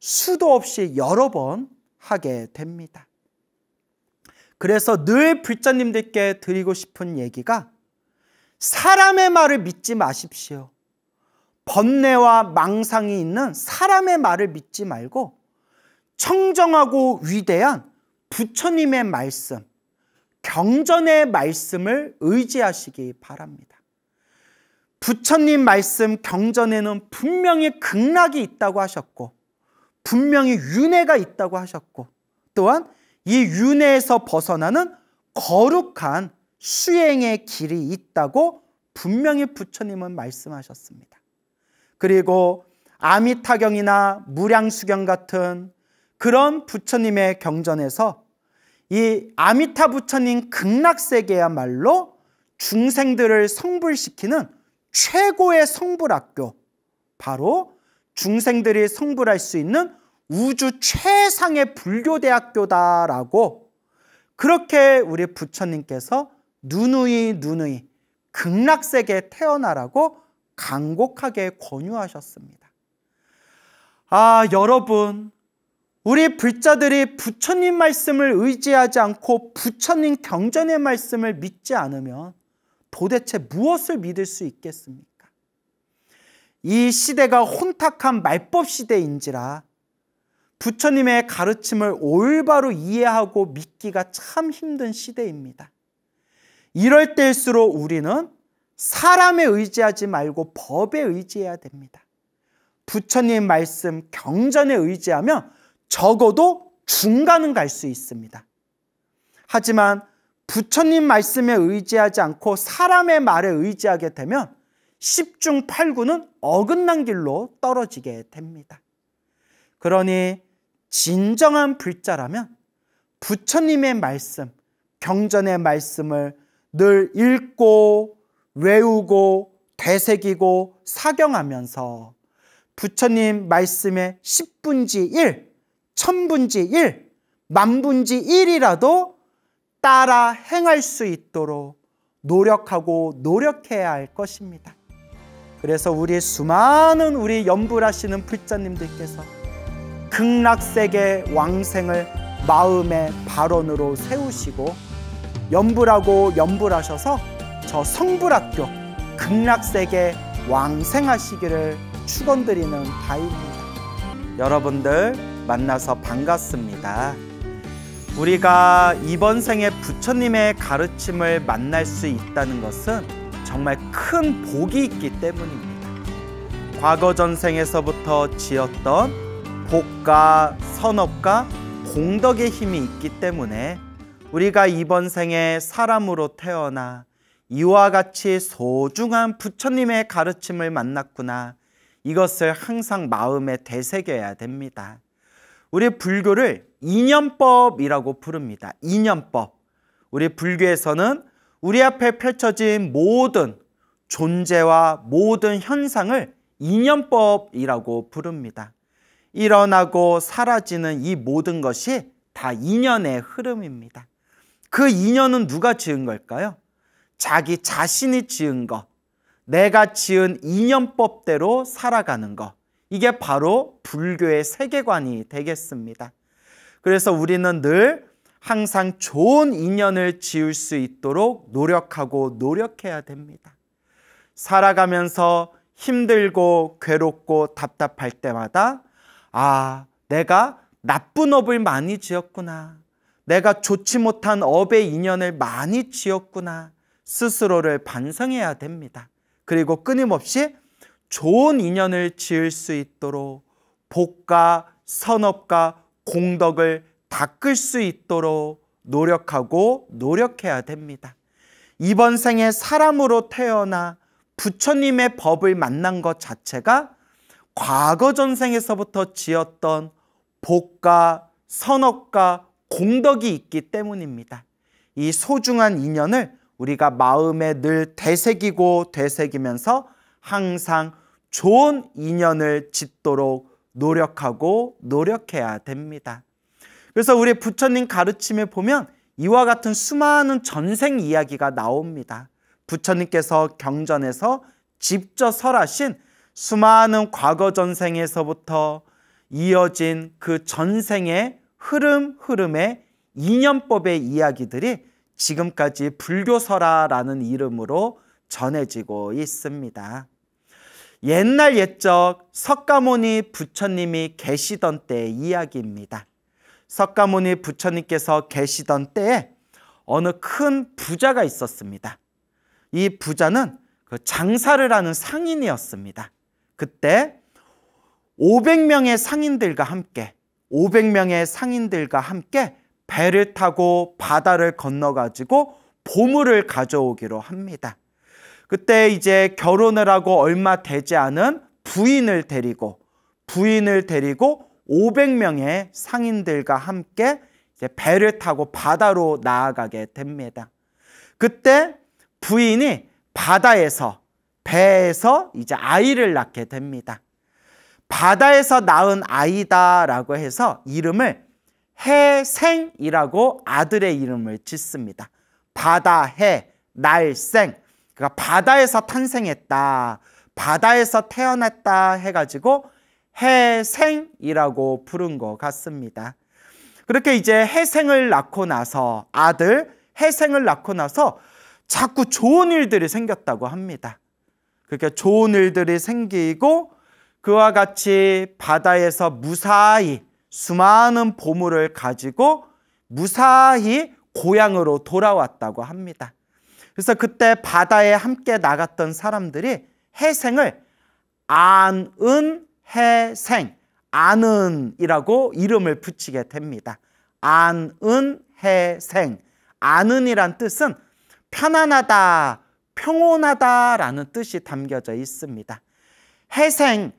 수도 없이 여러 번 하게 됩니다. 그래서 늘 불자님들께 드리고 싶은 얘기가, 사람의 말을 믿지 마십시오. 번뇌와 망상이 있는 사람의 말을 믿지 말고 청정하고 위대한 부처님의 말씀, 경전의 말씀을 의지하시기 바랍니다. 부처님 말씀 경전에는 분명히 극락이 있다고 하셨고, 분명히 윤회가 있다고 하셨고, 또한 이 윤회에서 벗어나는 거룩한 수행의 길이 있다고 분명히 부처님은 말씀하셨습니다. 그리고 아미타경이나 무량수경 같은 그런 부처님의 경전에서 이 아미타 부처님 극락세계야말로 중생들을 성불시키는 최고의 성불학교, 바로 중생들이 성불할 수 있는 우주 최상의 불교대학교다라고 그렇게 우리 부처님께서 누누이 극락세계에 태어나라고 간곡하게 권유하셨습니다. 여러분, 우리 불자들이 부처님 말씀을 의지하지 않고 부처님 경전의 말씀을 믿지 않으면 도대체 무엇을 믿을 수 있겠습니까? 이 시대가 혼탁한 말법 시대인지라 부처님의 가르침을 올바로 이해하고 믿기가 참 힘든 시대입니다. 이럴 때일수록 우리는 사람에 의지하지 말고 법에 의지해야 됩니다. 부처님 말씀 경전에 의지하면 적어도 중간은 갈 수 있습니다. 하지만 부처님 말씀에 의지하지 않고 사람의 말에 의지하게 되면 10중 8구는 어긋난 길로 떨어지게 됩니다. 그러니 진정한 불자라면 부처님의 말씀, 경전의 말씀을 늘 읽고 외우고 되새기고 사경하면서 부처님 말씀의 10분지 1, 1000분지 1, 만분지 1이라도 따라 행할 수 있도록 노력해야 할 것입니다. 그래서 우리 수많은 우리 연불하시는 불자님들께서 극락세계 왕생을 마음의 발언으로 세우시고 연불하셔서 저 성불학교 극락세계 왕생하시기를 축원드리는 바입니다. 여러분들 만나서 반갑습니다. 우리가 이번 생에 부처님의 가르침을 만날 수 있다는 것은 정말 큰 복이 있기 때문입니다. 과거 전생에서부터 지었던 복과 선업과 공덕의 힘이 있기 때문에 우리가 이번 생에 사람으로 태어나 이와 같이 소중한 부처님의 가르침을 만났구나, 이것을 항상 마음에 되새겨야 됩니다. 우리 불교를 인연법이라고 부릅니다. 인연법. 우리 불교에서는 우리 앞에 펼쳐진 모든 존재와 모든 현상을 인연법이라고 부릅니다. 일어나고 사라지는 이 모든 것이 다 인연의 흐름입니다. 그 인연은 누가 지은 걸까요? 자기 자신이 지은 것, 내가 지은 인연법대로 살아가는 것, 이게 바로 불교의 세계관이 되겠습니다. 그래서 우리는 늘 항상 좋은 인연을 지을 수 있도록 노력하고 노력해야 됩니다. 살아가면서 힘들고 괴롭고 답답할 때마다 내가 나쁜 업을 많이 지었구나. 내가 좋지 못한 업의 인연을 많이 지었구나. 스스로를 반성해야 됩니다. 그리고 끊임없이 좋은 인연을 지을 수 있도록 복과 선업과 공덕을 닦을 수 있도록 노력하고 노력해야 됩니다. 이번 생에 사람으로 태어나 부처님의 법을 만난 것 자체가 과거 전생에서부터 지었던 복과 선업과 공덕이 있기 때문입니다. 이 소중한 인연을 우리가 마음에 늘 되새기고 되새기면서 항상 좋은 인연을 짓도록 노력하고 노력해야 됩니다. 그래서 우리 부처님 가르침에 보면 이와 같은 수많은 전생 이야기가 나옵니다. 부처님께서 경전에서 직접 설하신 수많은 과거 전생에서부터 이어진 그 전생의 흐름의 인연법의 이야기들이 지금까지 불교설화라는 이름으로 전해지고 있습니다. 옛날 옛적 석가모니 부처님이 계시던 때의 이야기입니다. 석가모니 부처님께서 계시던 때에 어느 큰 부자가 있었습니다. 이 부자는 그 장사를 하는 상인이었습니다. 그때 500명의 상인들과 함께 배를 타고 바다를 건너가지고 보물을 가져오기로 합니다. 그때 이제 결혼을 하고 얼마 되지 않은 부인을 데리고 500명의 상인들과 함께 이제 배를 타고 바다로 나아가게 됩니다. 그때 부인이 배에서 이제 아이를 낳게 됩니다. 바다에서 낳은 아이다라고 해서 이름을 해생이라고 아들의 이름을 짓습니다. 바다해, 날생. 그러니까 바다에서 탄생했다, 바다에서 태어났다 해가지고 해생이라고 부른 것 같습니다. 그렇게 이제 해생을 낳고 나서 해생을 낳고 나서 자꾸 좋은 일들이 생겼다고 합니다. 그렇게 좋은 일들이 생기고 그와 같이 바다에서 무사히 수많은 보물을 가지고 무사히 고향으로 돌아왔다고 합니다. 그래서 그때 바다에 함께 나갔던 사람들이 해생을 안은해생, 안은이라고 이름을 붙이게 됩니다. 안은해생. 안은이란 뜻은 편안하다, 평온하다라는 뜻이 담겨져 있습니다. 해생,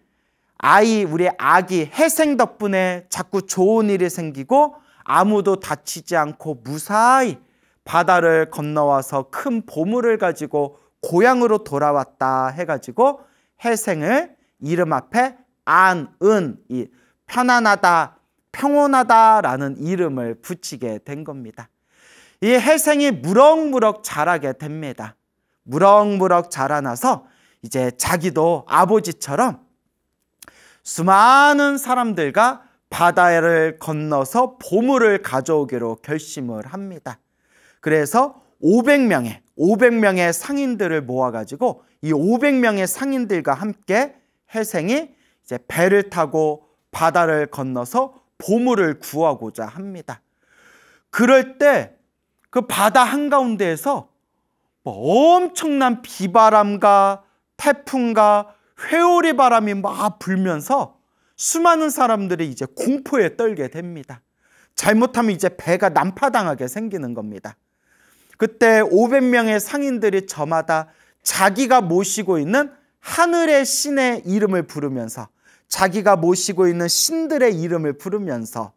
우리 아기 해생 덕분에 자꾸 좋은 일이 생기고 아무도 다치지 않고 무사히 바다를 건너와서 큰 보물을 가지고 고향으로 돌아왔다 해가지고 해생을 이름 앞에 안은, 편안하다, 평온하다라는 이름을 붙이게 된 겁니다. 이 해생이 무럭무럭 자라게 됩니다. 무럭무럭 자라나서 이제 자기도 아버지처럼 수많은 사람들과 바다를 건너서 보물을 가져오기로 결심을 합니다. 그래서 500명의 상인들을 모아가지고 이 500명의 상인들과 함께 해생이 이제 배를 타고 바다를 건너서 보물을 구하고자 합니다. 그럴 때 그 바다 한가운데에서 엄청난 비바람과 태풍과 회오리 바람이 막 불면서 수많은 사람들이 이제 공포에 떨게 됩니다. 잘못하면 이제 배가 난파당하게 생기는 겁니다. 그때 500명의 상인들이 저마다 자기가 모시고 있는 하늘의 신의 이름을 부르면서 자기가 모시고 있는 신들의 이름을 부르면서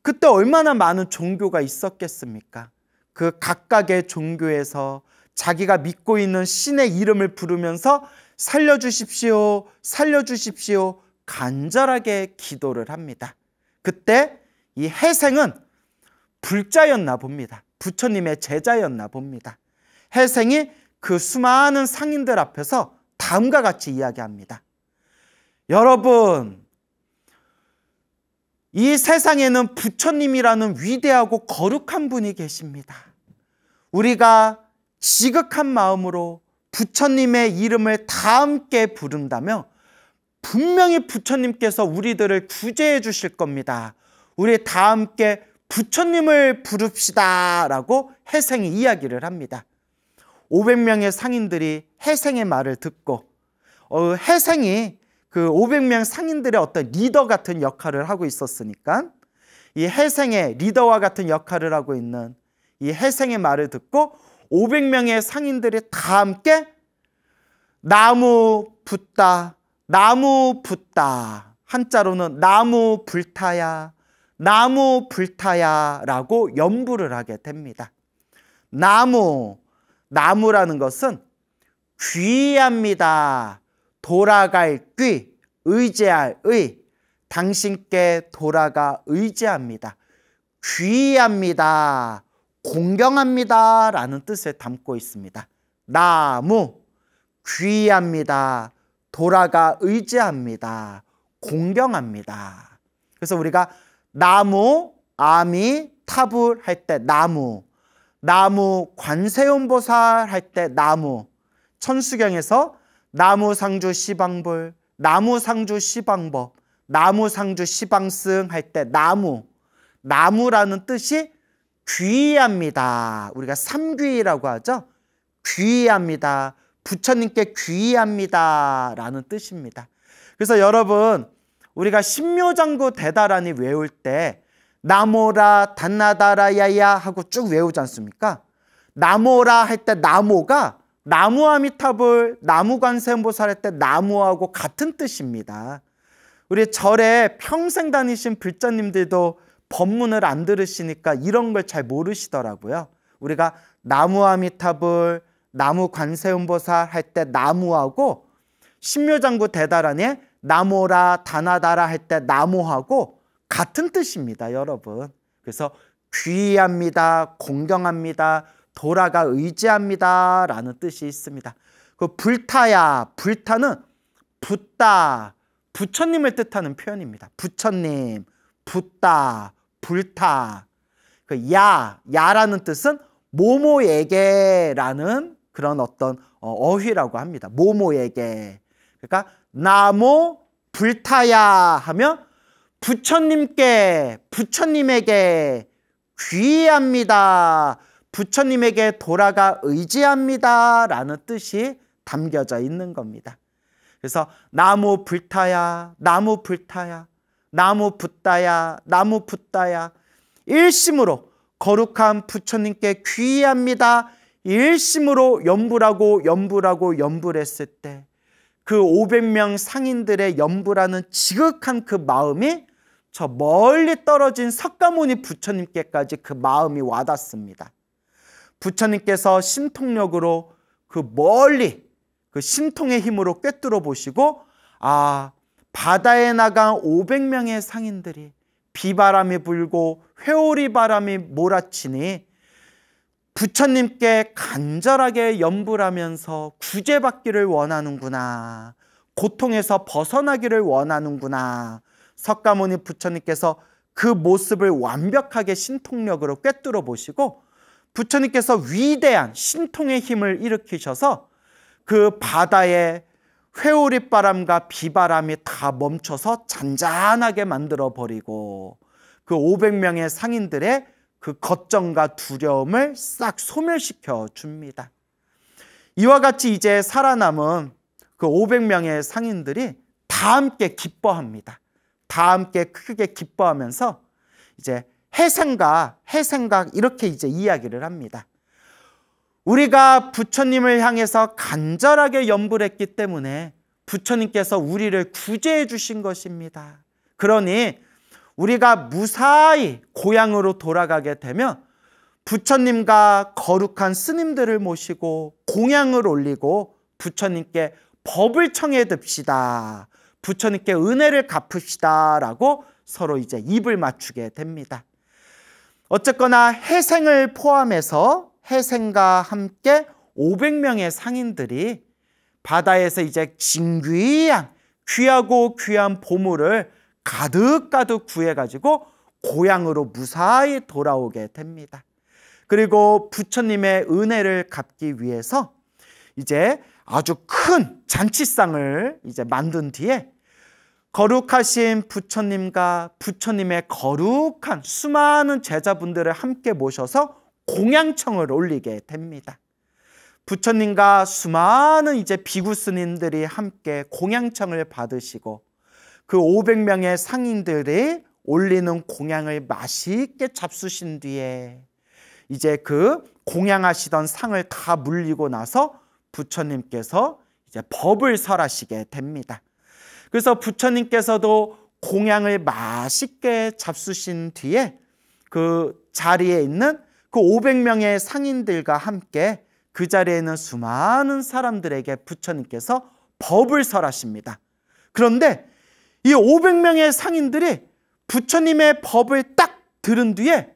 그때 얼마나 많은 종교가 있었겠습니까? 그 각각의 종교에서 자기가 믿고 있는 신의 이름을 부르면서 살려주십시오, 살려주십시오 간절하게 기도를 합니다. 그때 이 해생은 불자였나 봅니다. 부처님의 제자였나 봅니다. 해생이 그 수많은 상인들 앞에서 다음과 같이 이야기합니다. 여러분, 이 세상에는 부처님이라는 위대하고 거룩한 분이 계십니다. 우리가 지극한 마음으로 부처님의 이름을 다 함께 부른다면 분명히 부처님께서 우리들을 구제해 주실 겁니다. 우리 다 함께 부처님을 부릅시다 라고 해생이 이야기를 합니다. 500명의 상인들이 해생의 말을 듣고 해생이 그 500명 상인들의 어떤 리더 같은 역할을 하고 있었으니까 이 해생의 리더와 같은 역할을 하고 있는 이 해생의 말을 듣고 500명의 상인들이 다 함께 나무 붓다, 나무 붓다, 한자로는 나무 불타야, 나무 불타야 라고 연부를 하게 됩니다. 나무라는 것은 귀합니다. 돌아갈 귀, 의지할 의, 당신께 돌아가 의지합니다. 귀합니다. 공경합니다 라는 뜻을 담고 있습니다. 나무, 귀합니다. 돌아가 의지합니다. 공경합니다. 그래서 우리가 나무, 아미, 타불 할 때 나무, 나무 관세음보살 할 때 나무, 천수경에서 나무상주 시방불, 나무상주 시방법, 나무상주 시방승 할 때 나무라는 뜻이 귀합니다. 우리가 삼귀라고 하죠. 귀합니다. 부처님께 귀합니다 라는 뜻입니다. 그래서 여러분, 우리가 신묘장구 대다란이 외울 때 나모라 단나다라야야 하고 쭉 외우지 않습니까? 나모라 할 때 나모가 나무아미타불, 나무관세음보살 할 때 나무하고 같은 뜻입니다. 우리 절에 평생 다니신 불자님들도 법문을 안 들으시니까 이런 걸 잘 모르시더라고요. 우리가 나무아미타불, 나무관세음보살 할 때 나무하고 신묘장구 대다란에 나모라 다나다라 할 때 나모하고 같은 뜻입니다, 여러분. 그래서 귀합니다, 공경합니다, 돌아가 의지합니다 라는 뜻이 있습니다. 그 불타야, 불타는 붓다, 부처님을 뜻하는 표현입니다. 부처님, 붓다, 불타. 그 야라는 뜻은 모모에게라는 그런 어떤 어휘라고 합니다. 모모에게. 그러니까 나무 불타야 하면 부처님에게 귀합니다. 부처님에게 돌아가 의지합니다 라는 뜻이 담겨져 있는 겁니다. 그래서 나무 불타야, 나무 불타야, 나무 붓다야, 나무 붓다야, 일심으로 거룩한 부처님께 귀합니다. 일심으로 연부를 했을 때 그 500명 상인들의 연부라는 지극한 그 마음이 저 멀리 떨어진 석가모니 부처님께까지 그 마음이 와닿습니다. 부처님께서 신통력으로 그 멀리 그 신통의 힘으로 꿰뚫어 보시고 바다에 나간 500명의 상인들이 비바람이 불고 회오리 바람이 몰아치니 부처님께 간절하게 연불하면서 구제받기를 원하는구나, 고통에서 벗어나기를 원하는구나. 석가모니 부처님께서 그 모습을 완벽하게 신통력으로 꿰뚫어 보시고 부처님께서 위대한 신통의 힘을 일으키셔서 그 바다에 회오리바람과 비바람이 다 멈춰서 잔잔하게 만들어 버리고 그 500명의 상인들의 그 걱정과 두려움을 싹 소멸시켜 줍니다. 이와 같이 이제 살아남은 그 500명의 상인들이 다 함께 기뻐합니다. 다 함께 크게 기뻐하면서 이제 해생각 이렇게 이제 이야기를 합니다. 우리가 부처님을 향해서 간절하게 연불했기 때문에 부처님께서 우리를 구제해 주신 것입니다. 그러니 우리가 무사히 고향으로 돌아가게 되면 부처님과 거룩한 스님들을 모시고 공양을 올리고 부처님께 법을 청해 듭시다. 부처님께 은혜를 갚읍시다 라고 서로 이제 입을 맞추게 됩니다. 어쨌거나 해생을 포함해서 해생과 함께 500명의 상인들이 바다에서 이제 진귀한 귀하고 귀한 보물을 가득가득 구해가지고 고향으로 무사히 돌아오게 됩니다. 그리고 부처님의 은혜를 갚기 위해서 이제 아주 큰 잔치상을 이제 만든 뒤에 거룩하신 부처님과 부처님의 거룩한 수많은 제자분들을 함께 모셔서 공양청을 올리게 됩니다. 부처님과 수많은 이제 비구 스님들이 함께 공양청을 받으시고 그 500명의 상인들이 올리는 공양을 맛있게 잡수신 뒤에 이제 그 공양하시던 상을 다 물리고 나서 부처님께서 이제 법을 설하시게 됩니다. 그래서 부처님께서도 공양을 맛있게 잡수신 뒤에 그 자리에 있는 그 500명의 상인들과 함께 그 자리에 있는 수많은 사람들에게 부처님께서 법을 설하십니다. 그런데 이 500명의 상인들이 부처님의 법을 딱 들은 뒤에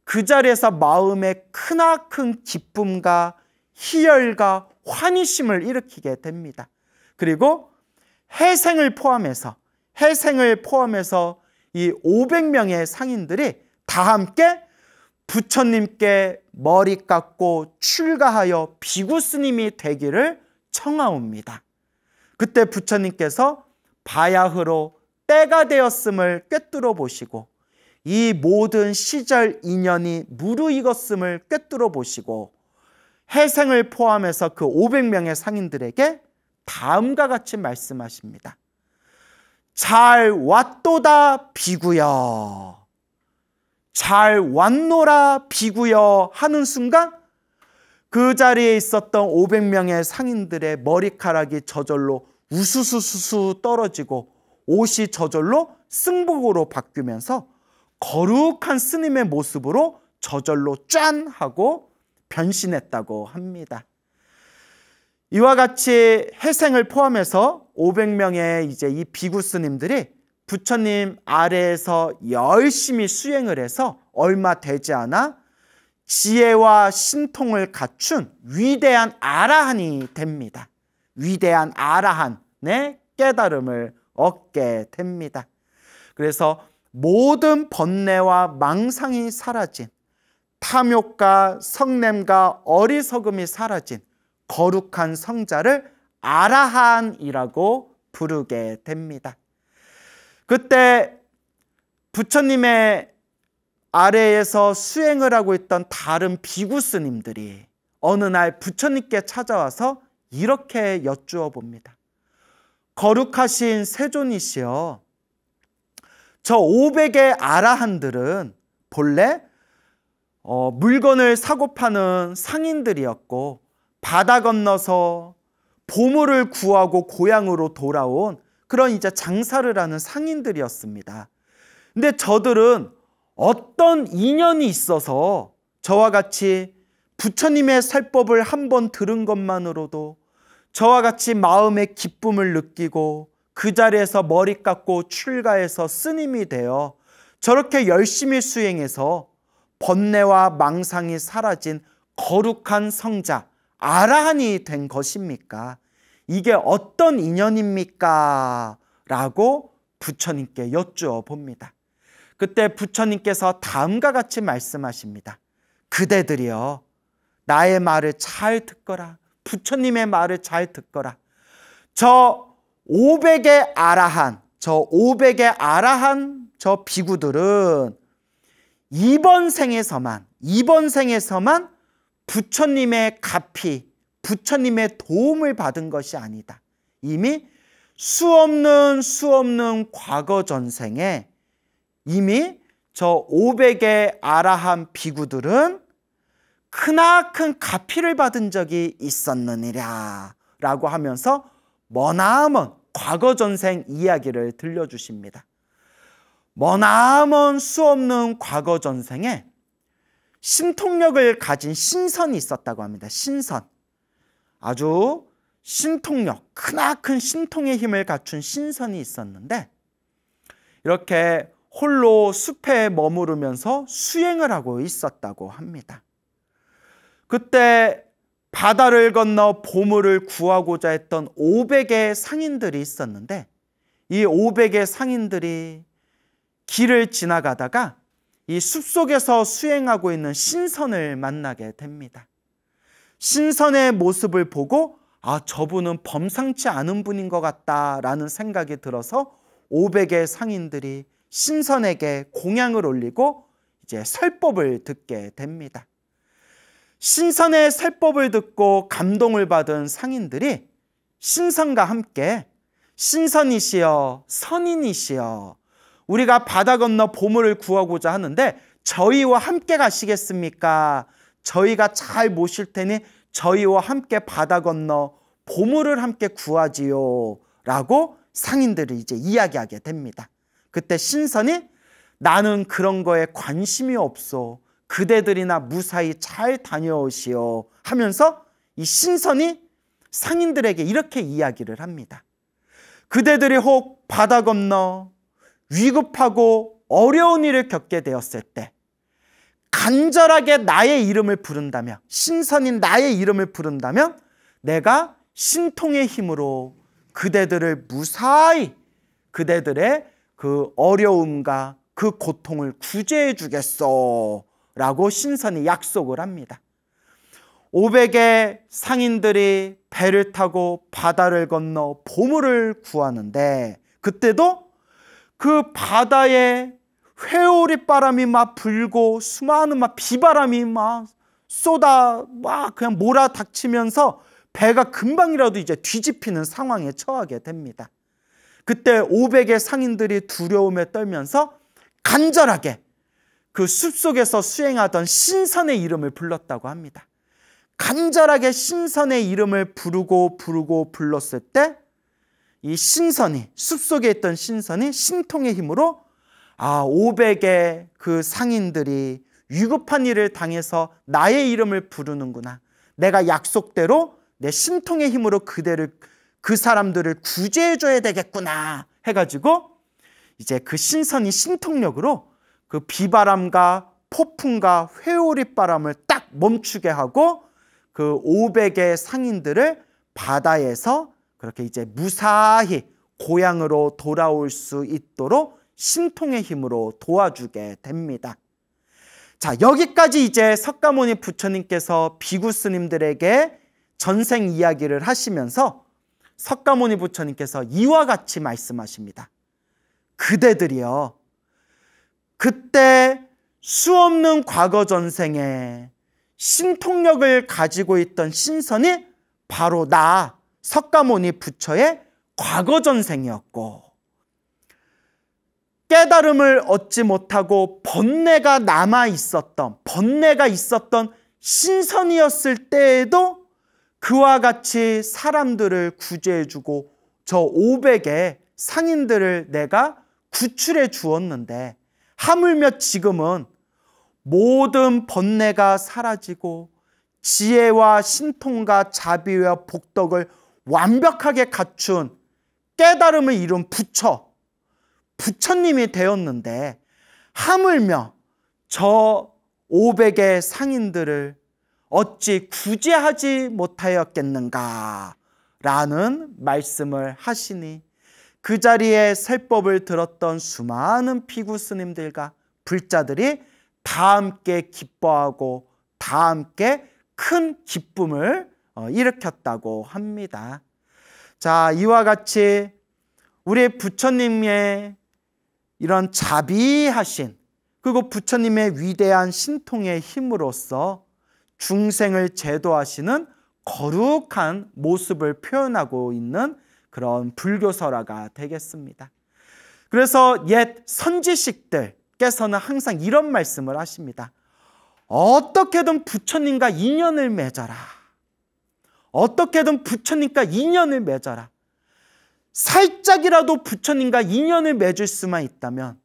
그 자리에서 마음에 크나큰 기쁨과 희열과 환희심을 일으키게 됩니다. 그리고 해생을 포함해서 이 500명의 상인들이 다 함께 부처님께 머리 깎고 출가하여 비구 스님이 되기를 청하옵니다. 그때 부처님께서 바야흐로 때가 되었음을 꿰뚫어 보시고 이 모든 시절 인연이 무르익었음을 꿰뚫어 보시고 해생을 포함해서 그 500명의 상인들에게 다음과 같이 말씀하십니다. 잘 왔도다 비구여, 잘 왔노라 비구여 하는 순간 그 자리에 있었던 500명의 상인들의 머리카락이 저절로 우수수수수 떨어지고 옷이 저절로 승복으로 바뀌면서 거룩한 스님의 모습으로 저절로 짠 하고 변신했다고 합니다. 이와 같이 해생을 포함해서 500명의 이제 이 비구 스님들이 부처님 아래에서 열심히 수행을 해서 얼마 되지 않아 지혜와 신통을 갖춘 위대한 아라한이 됩니다. 위대한 아라한의 깨달음을 얻게 됩니다. 그래서 모든 번뇌와 망상이 사라진, 탐욕과 성냄과 어리석음이 사라진 거룩한 성자를 아라한이라고 부르게 됩니다. 그때 부처님의 아래에서 수행을 하고 있던 다른 비구 스님들이 어느 날 부처님께 찾아와서 이렇게 여쭈어 봅니다. 거룩하신 세존이시여, 저 500의 아라한들은 본래 물건을 사고 파는 상인들이었고 바다 건너서 보물을 구하고 고향으로 돌아온 그런 이제 장사를 하는 상인들이었습니다. 근데 저들은 어떤 인연이 있어서 저와 같이 부처님의 설법을 한번 들은 것만으로도 저와 같이 마음의 기쁨을 느끼고 그 자리에서 머리 깎고 출가해서 스님이 되어 저렇게 열심히 수행해서 번뇌와 망상이 사라진 거룩한 성자 아라한이 된 것입니까? 이게 어떤 인연입니까? 라고 부처님께 여쭈어 봅니다. 그때 부처님께서 다음과 같이 말씀하십니다. 그대들이여, 나의 말을 잘 듣거라. 부처님의 말을 잘 듣거라. 저 500의 아라한, 저 비구들은 이번 생에서만 부처님의 가피, 부처님의 도움을 받은 것이 아니다. 이미 수없는 과거 전생에 이미 저 500의 아라한 비구들은 크나큰 가피를 받은 적이 있었느니라 라고 하면서 머나먼 과거 전생 이야기를 들려주십니다. 머나먼 수없는 과거 전생에 신통력을 가진 신선이 있었다고 합니다. 신선. 아주 신통력, 크나큰 신통의 힘을 갖춘 신선이 있었는데 이렇게 홀로 숲에 머무르면서 수행을 하고 있었다고 합니다. 그때 바다를 건너 보물을 구하고자 했던 500의 상인들이 있었는데 이 500의 상인들이 길을 지나가다가 이 숲속에서 수행하고 있는 신선을 만나게 됩니다. 신선의 모습을 보고 저분은 범상치 않은 분인 것 같다라는 생각이 들어서 500의 상인들이 신선에게 공양을 올리고 이제 설법을 듣게 됩니다. 신선의 설법을 듣고 감동을 받은 상인들이 신선과 함께 신선이시여 선인이시여 우리가 바다 건너 보물을 구하고자 하는데 저희와 함께 가시겠습니까? 저희가 잘 모실 테니 저희와 함께 바다 건너 보물을 함께 구하지요 라고 상인들이 이제 이야기하게 됩니다. 그때 신선이 나는 그런 거에 관심이 없소. 그대들이나 무사히 잘 다녀오시오 하면서 이 신선이 상인들에게 이렇게 이야기를 합니다. 그대들이 혹 바다 건너 위급하고 어려운 일을 겪게 되었을 때 간절하게 나의 이름을 부른다면 신선인 나의 이름을 부른다면 내가 신통의 힘으로 그대들을 무사히 그대들의 그 어려움과 그 고통을 구제해 주겠소 라고 신선이 약속을 합니다. 500의 상인들이 배를 타고 바다를 건너 보물을 구하는데 그때도 그 바다에 회오리 바람이 막 불고 수많은 막 비바람이 막 그냥 몰아닥치면서 배가 금방이라도 이제 뒤집히는 상황에 처하게 됩니다. 그때 500의 상인들이 두려움에 떨면서 간절하게 그 숲속에서 수행하던 신선의 이름을 불렀다고 합니다. 간절하게 신선의 이름을 부르고 불렀을 때 이 신선이 숲속에 있던 신선이 신통의 힘으로 500의 그 상인들이 위급한 일을 당해서 나의 이름을 부르는구나. 내가 약속대로 내 신통의 힘으로 그 사람들을 구제해 줘야 되겠구나 해가지고 이제 그 신선이 신통력으로 그 비바람과 폭풍과 회오리 바람을 딱 멈추게 하고 그 500의 상인들을 바다에서 그렇게 이제 무사히 고향으로 돌아올 수 있도록 신통의 힘으로 도와주게 됩니다. 자, 여기까지 이제 석가모니 부처님께서 비구 스님들에게 전생 이야기를 하시면서 석가모니 부처님께서 이와 같이 말씀하십니다. 그대들이여, 그때 수없는 과거 전생에 신통력을 가지고 있던 신선이 바로 나 석가모니 부처의 과거 전생이었고 깨달음을 얻지 못하고 번뇌가 있었던 신선이었을 때에도 그와 같이 사람들을 구제해주고 저 500의 상인들을 내가 구출해 주었는데 하물며 지금은 모든 번뇌가 사라지고 지혜와 신통과 자비와 복덕을 완벽하게 갖춘 깨달음을 이룬 부처님이 되었는데 하물며 저 500의 상인들을 어찌 구제하지 못하였겠는가 라는 말씀을 하시니 그 자리에 설법을 들었던 수많은 비구 스님들과 불자들이 다 함께 기뻐하고 다 함께 큰 기쁨을 일으켰다고 합니다. 자, 이와 같이 우리 부처님의 이런 자비하신 그리고 부처님의 위대한 신통의 힘으로써 중생을 제도하시는 거룩한 모습을 표현하고 있는 그런 불교설화가 되겠습니다. 그래서 옛 선지식들께서는 항상 이런 말씀을 하십니다. 어떻게든 부처님과 인연을 맺어라. 어떻게든 부처님과 인연을 맺어라. 살짝이라도 부처님과 인연을 맺을 수만 있다면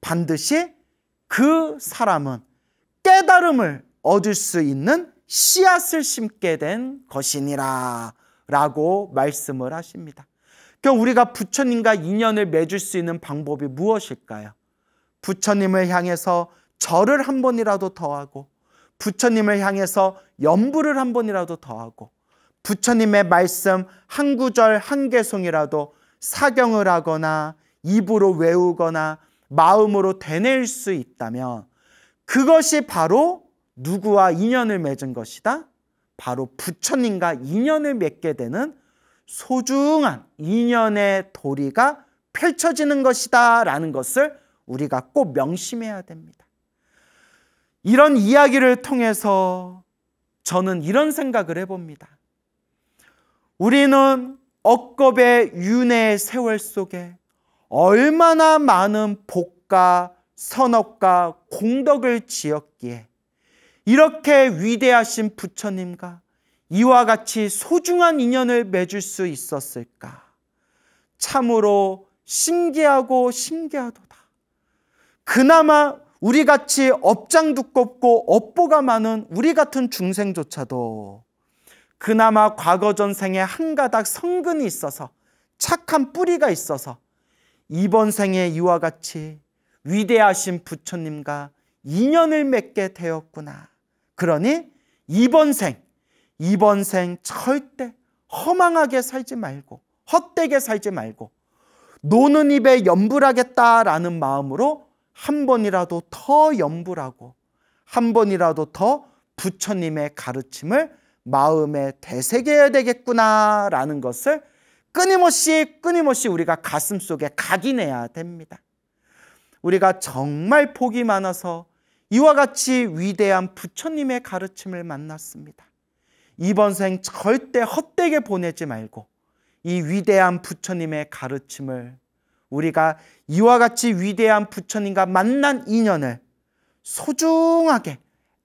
반드시 그 사람은 깨달음을 얻을 수 있는 씨앗을 심게 된 것이니라 라고 말씀을 하십니다. 그럼 우리가 부처님과 인연을 맺을 수 있는 방법이 무엇일까요? 부처님을 향해서 절을 한 번이라도 더 하고, 부처님을 향해서 염불을 한 번이라도 더 하고, 부처님의 말씀 한 구절 한 개송이라도 사경을 하거나 입으로 외우거나 마음으로 되뇌일 수 있다면 그것이 바로 누구와 인연을 맺은 것이다? 바로 부처님과 인연을 맺게 되는 소중한 인연의 도리가 펼쳐지는 것이다 라는 것을 우리가 꼭 명심해야 됩니다. 이런 이야기를 통해서 저는 이런 생각을 해봅니다. 우리는 억겁의 윤회의 세월 속에 얼마나 많은 복과 선업과 공덕을 지었기에 이렇게 위대하신 부처님과 이와 같이 소중한 인연을 맺을 수 있었을까? 참으로 신기하고 신기하도다. 그나마 우리같이 업장 두껍고 업보가 많은 우리 같은 중생조차도 그나마 과거 전생에 한 가닥 성근이 있어서 착한 뿌리가 있어서 이번 생에 이와 같이 위대하신 부처님과 인연을 맺게 되었구나. 그러니 이번 생 절대 허망하게 살지 말고 헛되게 살지 말고 노는 입에 염불하겠다라는 마음으로 한 번이라도 더 염불하고 한 번이라도 더 부처님의 가르침을 마음에 되새겨야 되겠구나라는 것을 끊임없이 우리가 가슴속에 각인해야 됩니다. 우리가 정말 복이 많아서 이와 같이 위대한 부처님의 가르침을 만났습니다. 이번 생 절대 헛되게 보내지 말고 이 위대한 부처님의 가르침을 우리가 이와 같이 위대한 부처님과 만난 인연을 소중하게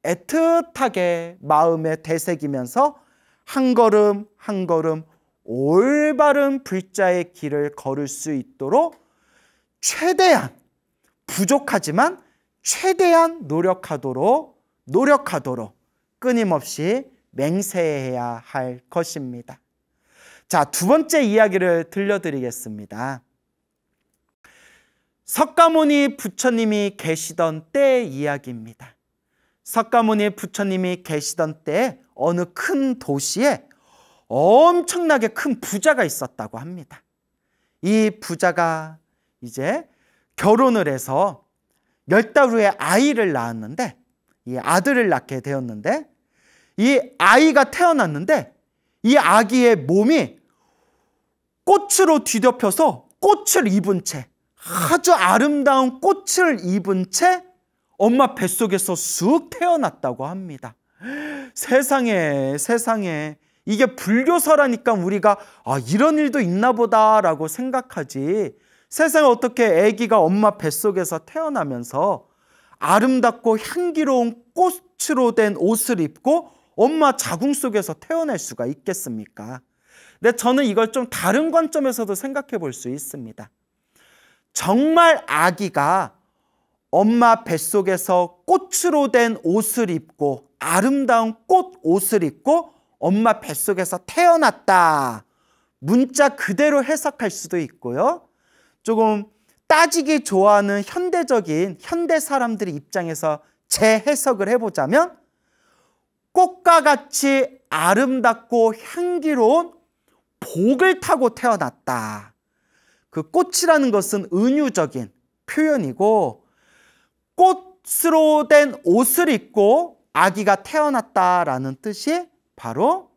애틋하게 마음에 되새기면서 한 걸음 한 걸음 올바른 불자의 길을 걸을 수 있도록 최대한 부족하지만 최대한 노력하도록 끊임없이 맹세해야 할 것입니다. 자, 두 번째 이야기를 들려드리겠습니다. 석가모니 부처님이 계시던 때의 이야기입니다. 석가모니 부처님이 계시던 때에 어느 큰 도시에 엄청나게 큰 부자가 있었다고 합니다. 이 부자가 이제 결혼을 해서 10달 후에 아이를 낳았는데, 이 아들을 낳게 되었는데, 이 아이가 태어났는데 이 아기의 몸이 꽃으로 뒤덮여서 꽃을 입은 채, 아주 아름다운 꽃을 입은 채 엄마 뱃속에서 쑥 태어났다고 합니다. 세상에 이게 불교서라니까 우리가 이런 일도 있나 보다라고 생각하지, 세상에 어떻게 아기가 엄마 뱃속에서 태어나면서 아름답고 향기로운 꽃으로 된 옷을 입고 엄마 자궁 속에서 태어날 수가 있겠습니까? 근데 저는 이걸 좀 다른 관점에서도 생각해 볼 수 있습니다. 정말 아기가 엄마 뱃속에서 꽃으로 된 옷을 입고 아름다운 꽃 옷을 입고 엄마 뱃속에서 태어났다. 문자 그대로 해석할 수도 있고요. 조금 따지기 좋아하는 현대 사람들의 입장에서 재해석을 해보자면 꽃과 같이 아름답고 향기로운 복을 타고 태어났다. 그 꽃이라는 것은 은유적인 표현이고 꽃으로 된 옷을 입고 아기가 태어났다라는 뜻이 바로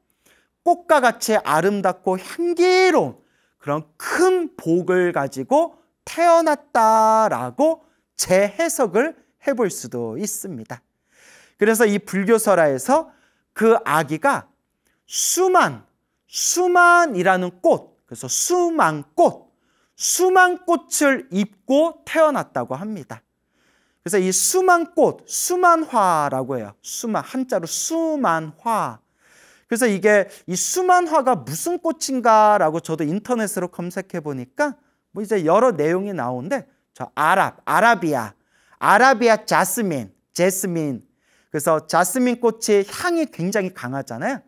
꽃과 같이 아름답고 향기로운 그런 큰 복을 가지고 태어났다라고 재해석을 해볼 수도 있습니다. 그래서 이 불교설화에서 그 아기가 수만이라는 꽃, 그래서 수만 꽃을 입고 태어났다고 합니다. 그래서 이 수만꽃, 수만화라고 해요. 한자로 수만화. 그래서 이게 이 수만화가 무슨 꽃인가라고 저도 인터넷으로 검색해 보니까 뭐 이제 여러 내용이 나오는데 저 아라비아 제스민. 그래서 자스민 꽃이 향이 굉장히 강하잖아요.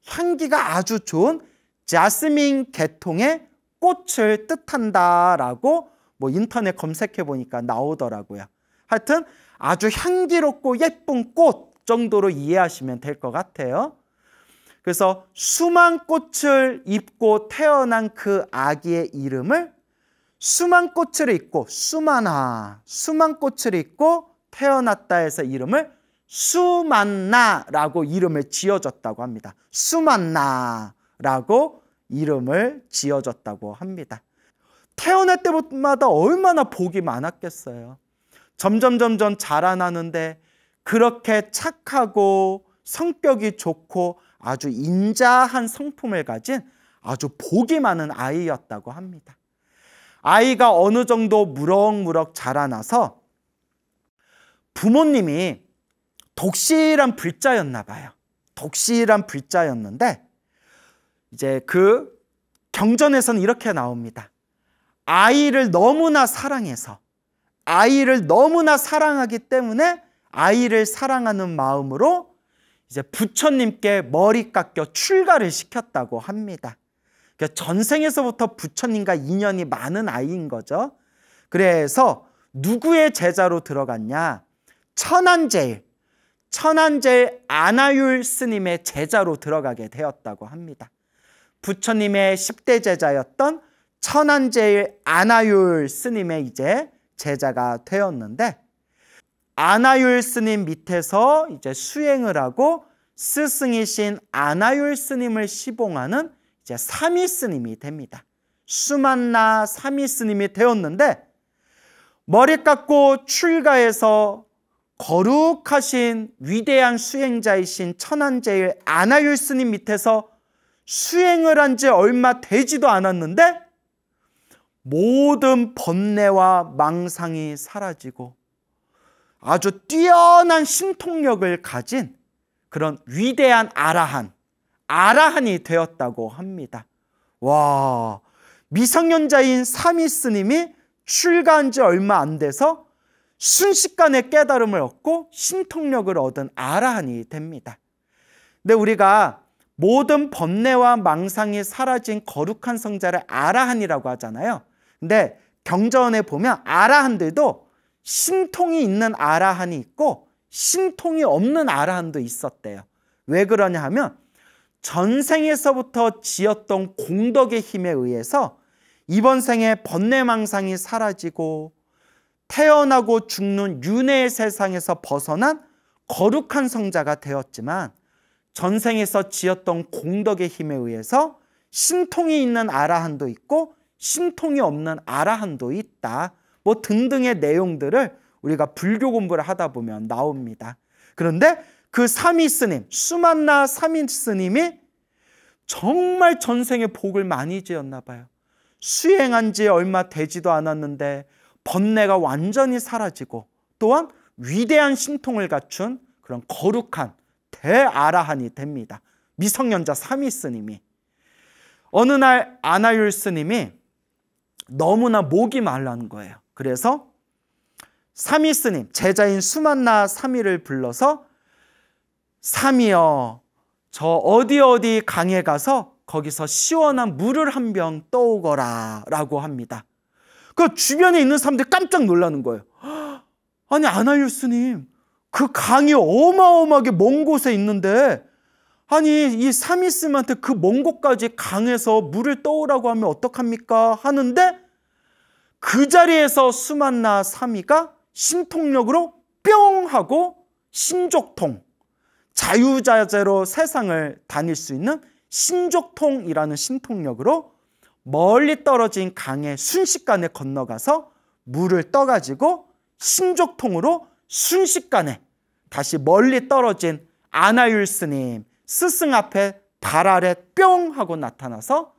향기가 아주 좋은 자스민 계통의 꽃을 뜻한다라고 뭐 인터넷 검색해 보니까 나오더라고요. 하여튼 아주 향기롭고 예쁜 꽃 정도로 이해하시면 될 것 같아요. 그래서 수만 꽃을 입고 태어난 그 아기의 이름을 수만 꽃을 입고 수만 꽃을 입고 태어났다 해서 이름을 수만나라고 이름을 지어줬다고 합니다. 수만나라고 이름을 지어줬다고 합니다. 태어날 때마다 얼마나 복이 많았겠어요. 점점 자라나는데 그렇게 착하고 성격이 좋고 아주 인자한 성품을 가진 아주 복이 많은 아이였다고 합니다. 아이가 어느 정도 무럭무럭 자라나서 부모님이 독실한 불자였나 봐요. 독실한 불자였는데 이제 그 경전에서는 이렇게 나옵니다. 아이를 너무나 사랑해서 아이를 너무나 사랑하기 때문에 아이를 사랑하는 마음으로 이제 부처님께 머리 깎여 출가를 시켰다고 합니다. 그러니까 전생에서부터 부처님과 인연이 많은 아이인 거죠. 그래서 누구의 제자로 들어갔냐? 천안제일 아나율 스님의 제자로 들어가게 되었다고 합니다. 부처님의 10대 제자였던 천안제일 아나율 스님의 이제 제자가 되었는데 아나율 스님 밑에서 이제 수행을 하고 스승이신 아나율 스님을 시봉하는 이제 삼위 스님이 됩니다. 수만나 삼위 스님이 되었는데 머리 깎고 출가해서 거룩하신 위대한 수행자이신 천안제일 아나율 스님 밑에서 수행을 한 지 얼마 되지도 않았는데 모든 번뇌와 망상이 사라지고 아주 뛰어난 신통력을 가진 그런 위대한 아라한이 되었다고 합니다. 와, 미성년자인 삼위 스님이 출가한 지 얼마 안 돼서 순식간에 깨달음을 얻고 신통력을 얻은 아라한이 됩니다. 근데 우리가 모든 번뇌와 망상이 사라진 거룩한 성자를 아라한이라고 하잖아요. 근데 경전에 보면 아라한들도 신통이 있는 아라한이 있고 신통이 없는 아라한도 있었대요. 왜 그러냐 하면 전생에서부터 지었던 공덕의 힘에 의해서 이번 생에 번뇌망상이 사라지고 태어나고 죽는 윤회의 세상에서 벗어난 거룩한 성자가 되었지만 전생에서 지었던 공덕의 힘에 의해서 신통이 있는 아라한도 있고 신통이 없는 아라한도 있다. 뭐 등등의 내용들을 우리가 불교 공부를 하다 보면 나옵니다. 그런데 그 삼위 스님, 수만나 삼위 스님이 정말 전생에 복을 많이 지었나 봐요. 수행한 지 얼마 되지도 않았는데 번뇌가 완전히 사라지고 또한 위대한 신통을 갖춘 그런 거룩한 대아라한이 됩니다. 미성년자 삼위 스님이. 어느 날 아나율 스님이 너무나 목이 말라는 거예요. 그래서 삼위 스님, 제자인 수만나 삼위를 불러서 삼위여, 저 어디 강에 가서 거기서 시원한 물을 한 병 떠오거라 라고 합니다. 그 주변에 있는 사람들이 깜짝 놀라는 거예요. 아니 아나율 스님, 그 강이 어마어마하게 먼 곳에 있는데 아니 이 삼위 스님한테 그 먼 곳까지 강에서 물을 떠오라고 하면 어떡합니까? 하는데 그 자리에서 수만나 삼위가 신통력으로 뿅 하고 신족통, 자유자재로 세상을 다닐 수 있는 신족통이라는 신통력으로 멀리 떨어진 강에 순식간에 건너가서 물을 떠가지고 신족통으로 순식간에 다시 멀리 떨어진 아나율 스님 스승 앞에 발 아래 뿅 하고 나타나서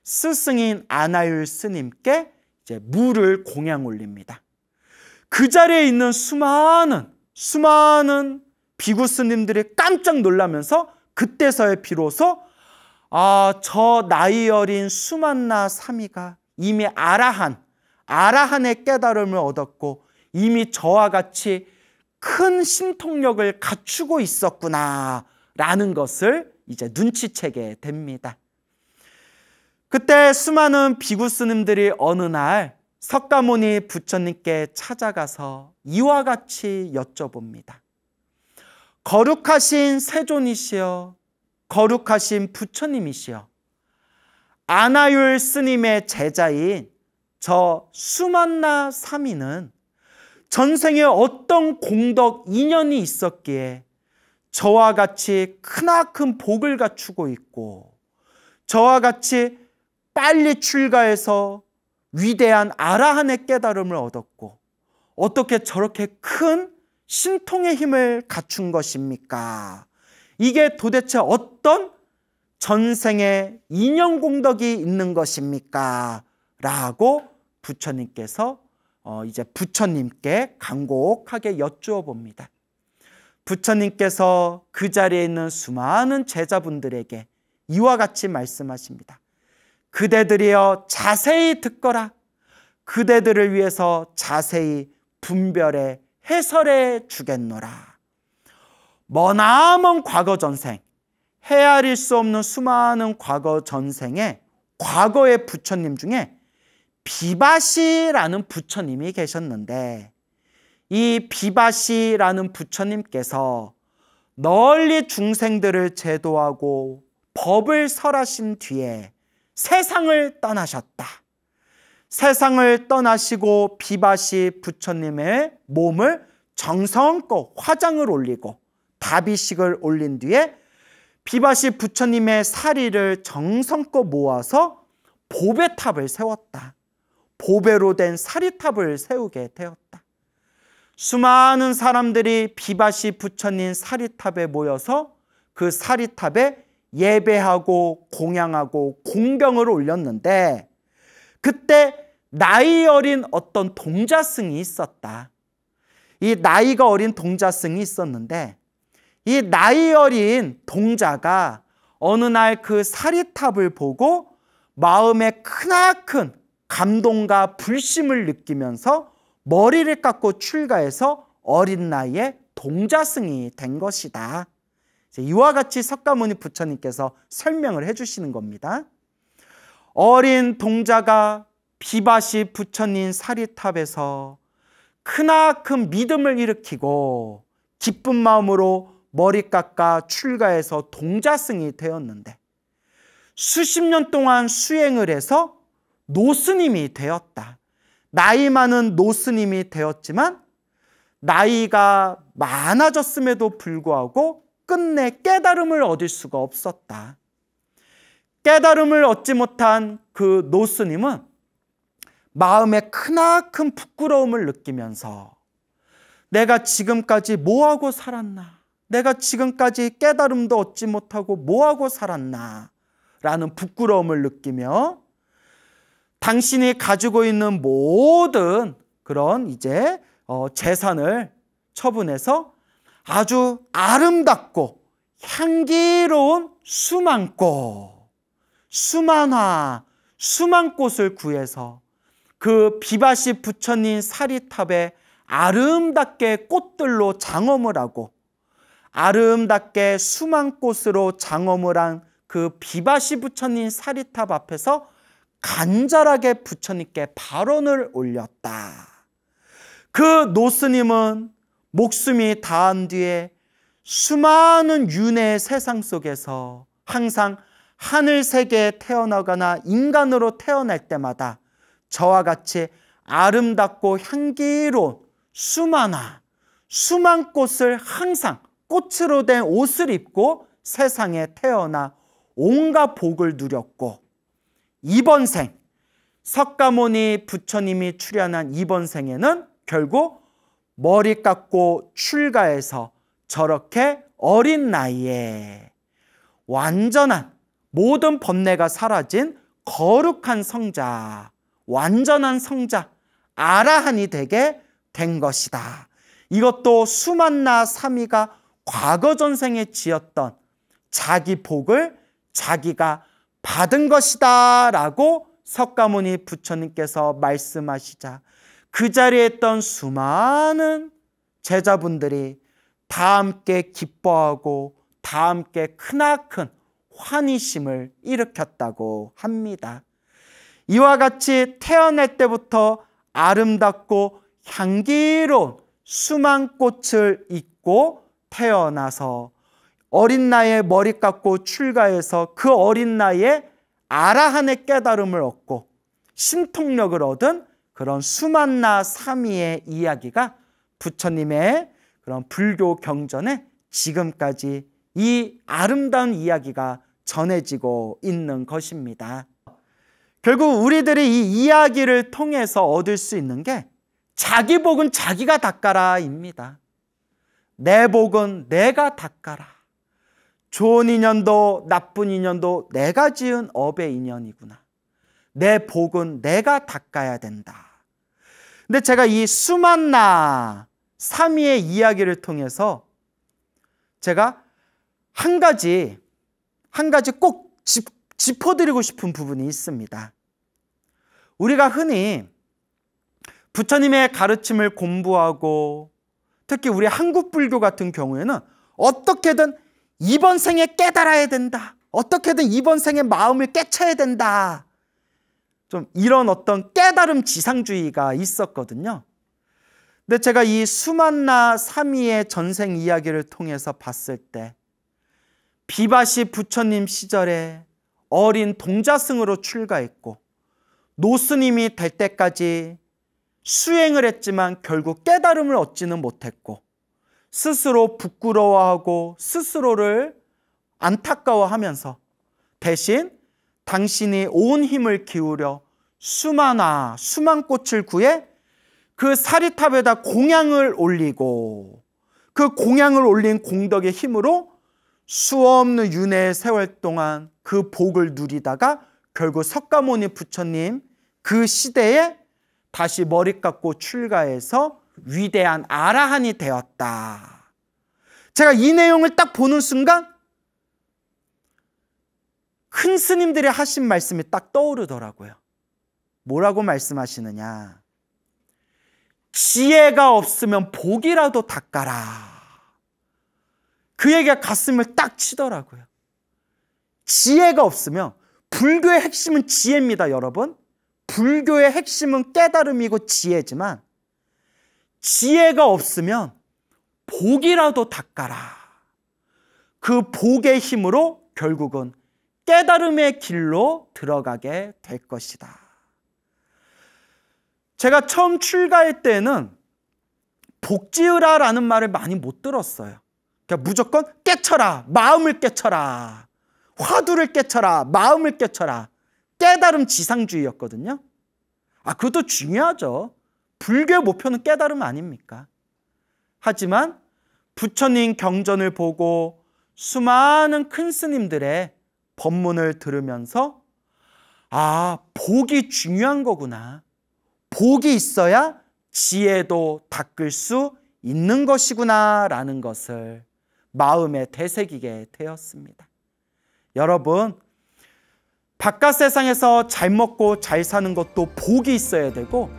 스승인 아나율 스님께 이제 물을 공양 올립니다. 그 자리에 있는 수많은 비구 스님들이 깜짝 놀라면서 그때서야 비로소 저 나이 어린 수만나 삼위가 이미 아라한 아라한의 깨달음을 얻었고 이미 저와 같이 큰 신통력을 갖추고 있었구나라는 것을 이제 눈치채게 됩니다. 그때 수많은 비구 스님들이 어느 날 석가모니 부처님께 찾아가서 이와 같이 여쭤봅니다. 거룩하신 세존이시여, 거룩하신 부처님이시여, 아나율 스님의 제자인 저 수만나 사미는 전생에 어떤 공덕 인연이 있었기에 저와 같이 크나큰 복을 갖추고 있고 저와 같이 빨리 출가해서 위대한 아라한의 깨달음을 얻었고 어떻게 저렇게 큰 신통의 힘을 갖춘 것입니까? 이게 도대체 어떤 전생의 인연 공덕이 있는 것입니까? 라고 부처님께서 이제 부처님께 간곡하게 여쭈어 봅니다. 부처님께서 그 자리에 있는 수많은 제자분들에게 이와 같이 말씀하십니다. 그대들이여 자세히 듣거라. 그대들을 위해서 자세히 분별해 해설해 주겠노라. 머나먼 과거 전생, 헤아릴 수 없는 수많은 과거 전생에 과거의 부처님 중에 비바시라는 부처님이 계셨는데 이 비바시라는 부처님께서 널리 중생들을 제도하고 법을 설하신 뒤에 세상을 떠나셨다. 세상을 떠나시고 비바시 부처님의 몸을 정성껏 화장을 올리고 다비식을 올린 뒤에 비바시 부처님의 사리를 정성껏 모아서 보배탑을 세웠다. 보배로 된 사리탑을 세우게 되었다. 수많은 사람들이 비바시 부처님 사리탑에 모여서 그 사리탑에 예배하고 공양하고 공경을 올렸는데 그때 나이 어린 어떤 동자승이 있었다. 이 나이가 어린 동자승이 있었는데 이 나이 어린 동자가 어느 날 그 사리탑을 보고 마음에 크나큰 감동과 불심을 느끼면서 머리를 깎고 출가해서 어린 나이에 동자승이 된 것이다. 이와 같이 석가모니 부처님께서 설명을 해주시는 겁니다. 어린 동자가 비바시 부처님 사리탑에서 크나큰 믿음을 일으키고 기쁜 마음으로 머리 깎아 출가해서 동자승이 되었는데 수십 년 동안 수행을 해서 노스님이 되었다. 나이 많은 노스님이 되었지만 나이가 많아졌음에도 불구하고 끝내 깨달음을 얻을 수가 없었다. 깨달음을 얻지 못한 그 노스님은 마음에 크나큰 부끄러움을 느끼면서 내가 지금까지 뭐하고 살았나? 내가 지금까지 깨달음도 얻지 못하고 뭐하고 살았나? 라는 부끄러움을 느끼며 당신이 가지고 있는 모든 그런 이제 재산을 처분해서 아주 아름답고 향기로운 수만꽃, 수만화, 수만꽃을 구해서 그 비바시 부처님 사리탑에 아름답게 꽃들로 장엄을 하고 아름답게 수만꽃으로 장엄을 한 그 비바시 부처님 사리탑 앞에서 간절하게 부처님께 발언을 올렸다. 그 노스님은 목숨이 다한 뒤에 수많은 윤회의 세상 속에서 항상 하늘 세계에 태어나거나 인간으로 태어날 때마다 저와 같이 아름답고 향기로운 수만화, 수만꽃을 항상 꽃으로 된 옷을 입고 세상에 태어나 온갖 복을 누렸고 이번 생, 석가모니 부처님이 출연한 이번 생에는 결국 머리 깎고 출가해서 저렇게 어린 나이에 완전한 모든 번뇌가 사라진 거룩한 성자, 완전한 성자, 아라한이 되게 된 것이다. 이것도 수만나 사미가 과거 전생에 지었던 자기 복을 자기가 받은 것이다 라고 석가모니 부처님께서 말씀하시자 그 자리에 있던 수많은 제자분들이 다 함께 기뻐하고 다 함께 크나큰 환희심을 일으켰다고 합니다. 이와 같이 태어날 때부터 아름답고 향기로운 수만꽃을 입고 태어나서 어린 나이에 머리 깎고 출가해서 그 어린 나이에 아라한의 깨달음을 얻고 신통력을 얻은 그런 수만나 사미의 이야기가 부처님의 그런 불교 경전에 지금까지 이 아름다운 이야기가 전해지고 있는 것입니다. 결국 우리들이 이 이야기를 통해서 얻을 수 있는 게 자기 복은 자기가 닦아라입니다. 내 복은 내가 닦아라. 좋은 인연도 나쁜 인연도 내가 지은 업의 인연이구나. 내 복은 내가 닦아야 된다. 근데 제가 이 수만나 사미의 이야기를 통해서 제가 한 가지 꼭 짚어드리고 싶은 부분이 있습니다. 우리가 흔히 부처님의 가르침을 공부하고 특히 우리 한국 불교 같은 경우에는 어떻게든 이번 생에 깨달아야 된다. 어떻게든 이번 생에 마음을 깨쳐야 된다. 좀 이런 어떤 깨달음 지상주의가 있었거든요. 근데 제가 이 수만나 사미의 전생 이야기를 통해서 봤을 때 비바시 부처님 시절에 어린 동자승으로 출가했고 노스님이 될 때까지 수행을 했지만 결국 깨달음을 얻지는 못했고 스스로 부끄러워하고 스스로를 안타까워하면서 대신 당신이 온 힘을 기울여 수만 꽃을 구해 그 사리탑에다 공양을 올리고 그 공양을 올린 공덕의 힘으로 수없는 윤회의 세월 동안 그 복을 누리다가 결국 석가모니 부처님 그 시대에 다시 머리 깎고 출가해서 위대한 아라한이 되었다. 제가 이 내용을 딱 보는 순간 큰 스님들이 하신 말씀이 딱 떠오르더라고요. 뭐라고 말씀하시느냐. 지혜가 없으면 복이라도 닦아라. 그 얘기가 가슴을 딱 치더라고요. 지혜가 없으면 불교의 핵심은 지혜입니다, 여러분. 불교의 핵심은 깨달음이고 지혜지만 지혜가 없으면 복이라도 닦아라. 그 복의 힘으로 결국은 깨달음의 길로 들어가게 될 것이다. 제가 처음 출가할 때는 복지으라라는 말을 많이 못 들었어요. 그러니까 무조건 깨쳐라, 마음을 깨쳐라, 화두를 깨쳐라, 마음을 깨쳐라. 깨달음 지상주의였거든요. 그것도 중요하죠. 불교의 목표는 깨달음 아닙니까? 하지만 부처님 경전을 보고 수많은 큰 스님들의 법문을 들으면서 복이 중요한 거구나. 복이 있어야 지혜도 닦을 수 있는 것이구나 라는 것을 마음에 되새기게 되었습니다. 여러분, 바깥 세상에서 잘 먹고 잘 사는 것도 복이 있어야 되고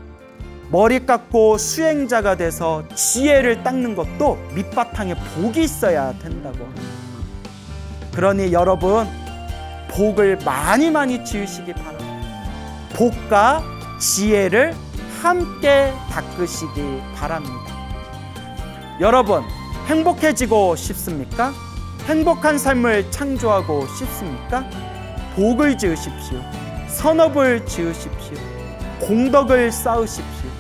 머리 깎고 수행자가 돼서 지혜를 닦는 것도 밑바탕에 복이 있어야 된다고 합니다. 그러니 여러분, 복을 많이 지으시기 바랍니다. 복과 지혜를 함께 닦으시기 바랍니다. 여러분, 행복해지고 싶습니까? 행복한 삶을 창조하고 싶습니까? 복을 지으십시오. 선업을 지으십시오. 공덕을 쌓으십시오.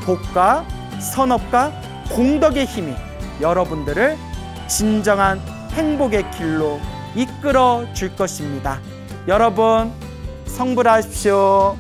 복과 선업과 공덕의 힘이 여러분들을 진정한 행복의 길로 이끌어 줄 것입니다. 여러분, 성불하십시오.